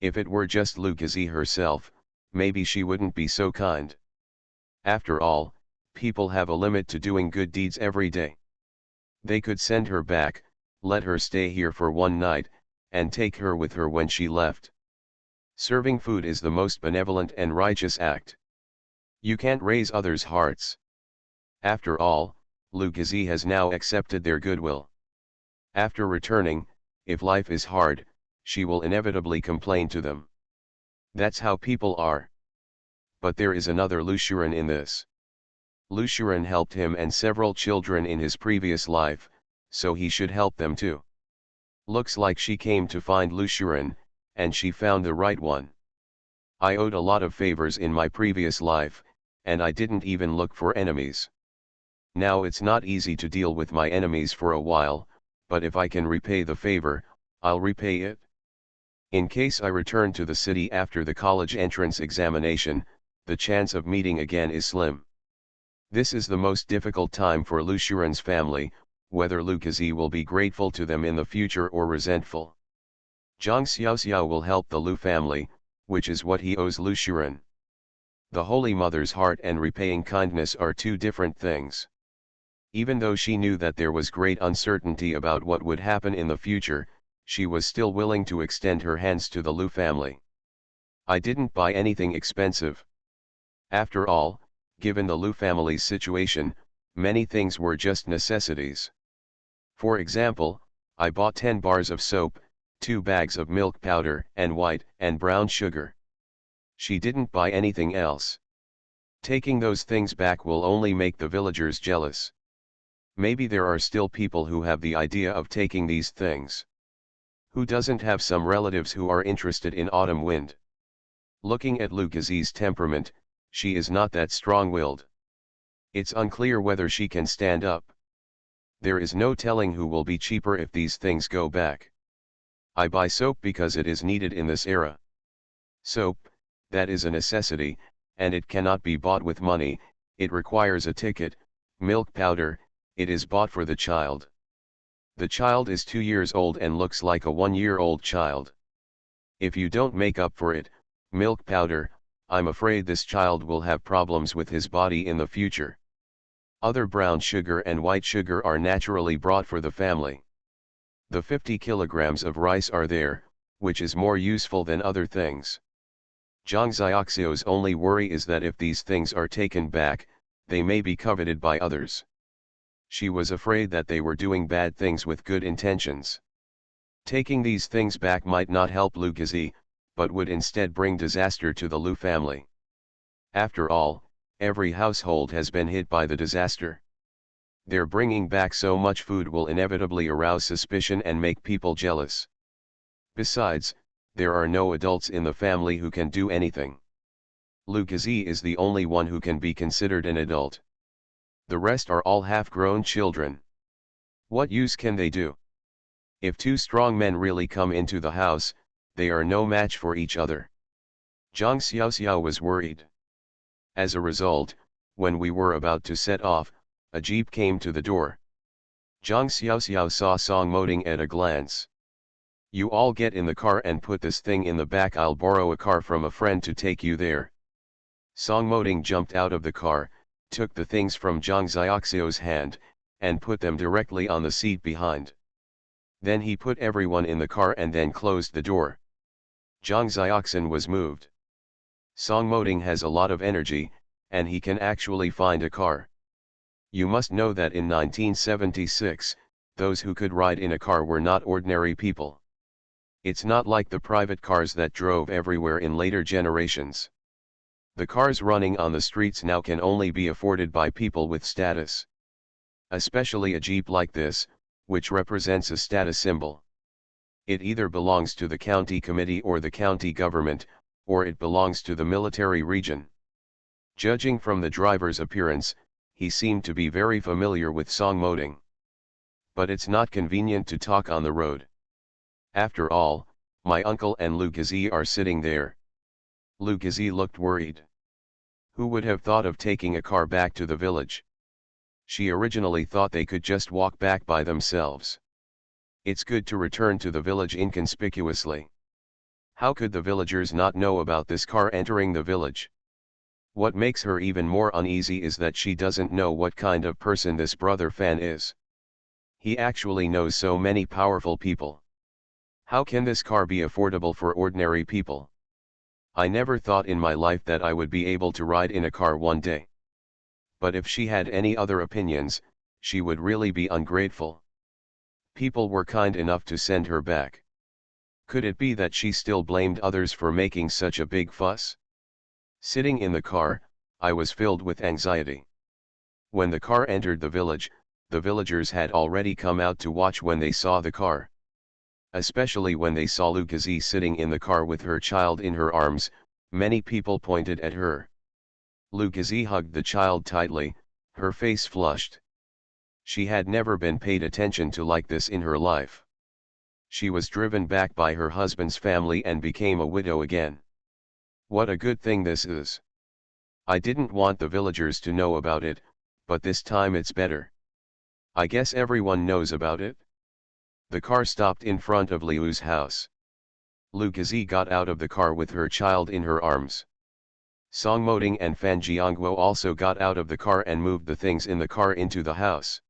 S1: If it were just Lu Gazi herself, maybe she wouldn't be so kind. After all, people have a limit to doing good deeds every day. They could send her back, let her stay here for one night, and take her with her when she left. Serving food is the most benevolent and righteous act. You can't raise others' hearts. After all, Lu Gazi has now accepted their goodwill. After returning, if life is hard, she will inevitably complain to them. That's how people are. But there is another Lu Shuren in this. Lu Shuren helped him and several children in his previous life, so he should help them too. Looks like she came to find Lu Shuren, and she found the right one. I owed a lot of favors in my previous life, and I didn't even look for enemies. Now it's not easy to deal with my enemies for a while, but if I can repay the favor, I'll repay it. In case I return to the city after the college entrance examination, the chance of meeting again is slim. This is the most difficult time for Lu Shuren's family, whether Lu Gazi will be grateful to them in the future or resentful. Zhang Xiaoxiao will help the Lu family, which is what he owes Lu Shuren. The Holy Mother's heart and repaying kindness are two different things. Even though she knew that there was great uncertainty about what would happen in the future, she was still willing to extend her hands to the Lu family. I didn't buy anything expensive. After all, given the Lu family's situation, many things were just necessities. For example, I bought 10 bars of soap, 2 bags of milk powder and white and brown sugar. She didn't buy anything else. Taking those things back will only make the villagers jealous. Maybe there are still people who have the idea of taking these things. Who doesn't have some relatives who are interested in autumn wind? Looking at Lu Gazi's temperament, she is not that strong-willed. It's unclear whether she can stand up. There is no telling who will be cheaper if these things go back. I buy soap because it is needed in this era. Soap, that is a necessity, and it cannot be bought with money, it requires a ticket. Milk powder, it is bought for the child. The child is 2 years old and looks like a 1-year-old child. If you don't make up for it, milk powder, I'm afraid this child will have problems with his body in the future. Other brown sugar and white sugar are naturally brought for the family. The 50 kilograms of rice are there, which is more useful than other things. Zhang Xiaoxiu's only worry is that if these things are taken back, they may be coveted by others. She was afraid that they were doing bad things with good intentions. Taking these things back might not help Lu Gazi, but would instead bring disaster to the Lu family. After all, every household has been hit by the disaster. Their bringing back so much food will inevitably arouse suspicion and make people jealous. Besides, there are no adults in the family who can do anything. Lu Gazi is the only one who can be considered an adult. The rest are all half-grown children. What use can they do? If 2 strong men really come into the house, they are no match for each other. Zhang Xiaoxiao was worried. As a result, when we were about to set off, a jeep came to the door. Zhang Xiaoxiao saw Song Moding at a glance. You all get in the car and put this thing in the back. I'll borrow a car from a friend to take you there. Song Moding jumped out of the car, took the things from Zhang Xiaoxiao's hand, and put them directly on the seat behind. Then he put everyone in the car and then closed the door. Zhang Xiaoxian was moved. Song Moding has a lot of energy, and he can actually find a car. You must know that in 1976, those who could ride in a car were not ordinary people. It's not like the private cars that drove everywhere in later generations. The cars running on the streets now can only be afforded by people with status. Especially a jeep like this, which represents a status symbol. It either belongs to the county committee or the county government, or it belongs to the military region. Judging from the driver's appearance, he seemed to be very familiar with Song Moding. But it's not convenient to talk on the road. After all, my uncle and Lu Gazi are sitting there. Lu Gazi looked worried. Who would have thought of taking a car back to the village? She originally thought they could just walk back by themselves. It's good to return to the village inconspicuously. How could the villagers not know about this car entering the village? What makes her even more uneasy is that she doesn't know what kind of person this brother Fan is. He actually knows so many powerful people. How can this car be affordable for ordinary people? I never thought in my life that I would be able to ride in a car one day. But if she had any other opinions, she would really be ungrateful. People were kind enough to send her back. Could it be that she still blamed others for making such a big fuss? Sitting in the car, I was filled with anxiety. When the car entered the village, the villagers had already come out to watch when they saw the car. Especially when they saw Lu Gazi sitting in the car with her child in her arms, many people pointed at her. Lu Gazi hugged the child tightly, her face flushed. She had never been paid attention to like this in her life. She was driven back by her husband's family and became a widow again. What a good thing this is. I didn't want the villagers to know about it, but this time it's better. I guess everyone knows about it. The car stopped in front of Liu's house. Lu Gazi got out of the car with her child in her arms. Song Moding and Fan Jiangguo also got out of the car and moved the things in the car into the house.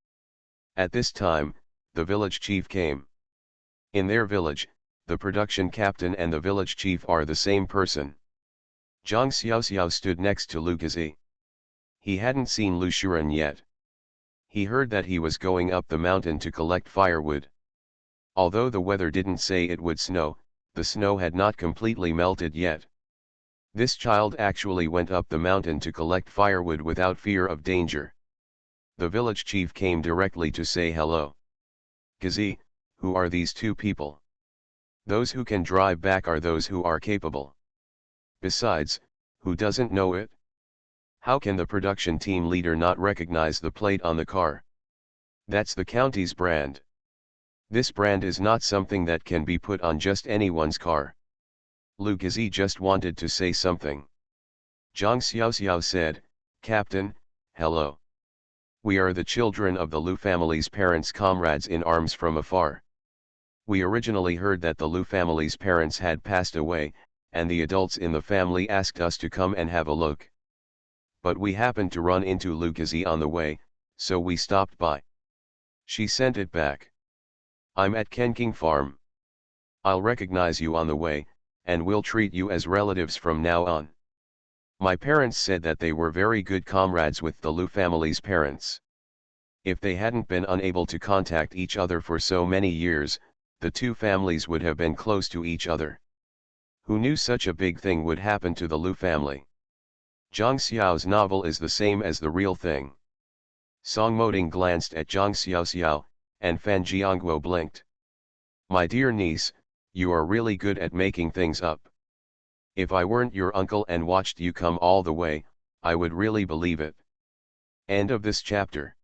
S1: At this time, the village chief came. In their village, the production captain and the village chief are the same person. Zhang Xiaoxiao stood next to Lu Gazi. He hadn't seen Lu Shuren yet. He heard that he was going up the mountain to collect firewood. Although the weather didn't say it would snow, the snow had not completely melted yet. This child actually went up the mountain to collect firewood without fear of danger. The village chief came directly to say hello. Gazi, who are these 2 people? Those who can drive back are those who are capable. Besides, who doesn't know it? How can the production team leader not recognize the plate on the car? That's the county's brand. This brand is not something that can be put on just anyone's car. Lu Gazi just wanted to say something. Zhang Xiaoxiao said, Captain, hello. We are the children of the Lu family's parents, comrades in arms from afar. We originally heard that the Lu family's parents had passed away, and the adults in the family asked us to come and have a look. But we happened to run into Lu Kazi on the way, so we stopped by. She sent it back. I'm at Kenking Farm. I'll recognize you on the way, and we'll treat you as relatives from now on. My parents said that they were very good comrades with the Lu family's parents. If they hadn't been unable to contact each other for so many years, the two families would have been close to each other. Who knew such a big thing would happen to the Lu family? Zhang Xiao's novel is the same as the real thing. Song Moding glanced at Zhang Xiaoxiao, and Fan Jiangguo blinked. My dear niece, you are really good at making things up. If I weren't your uncle and watched you come all the way, I would really believe it. End of this chapter.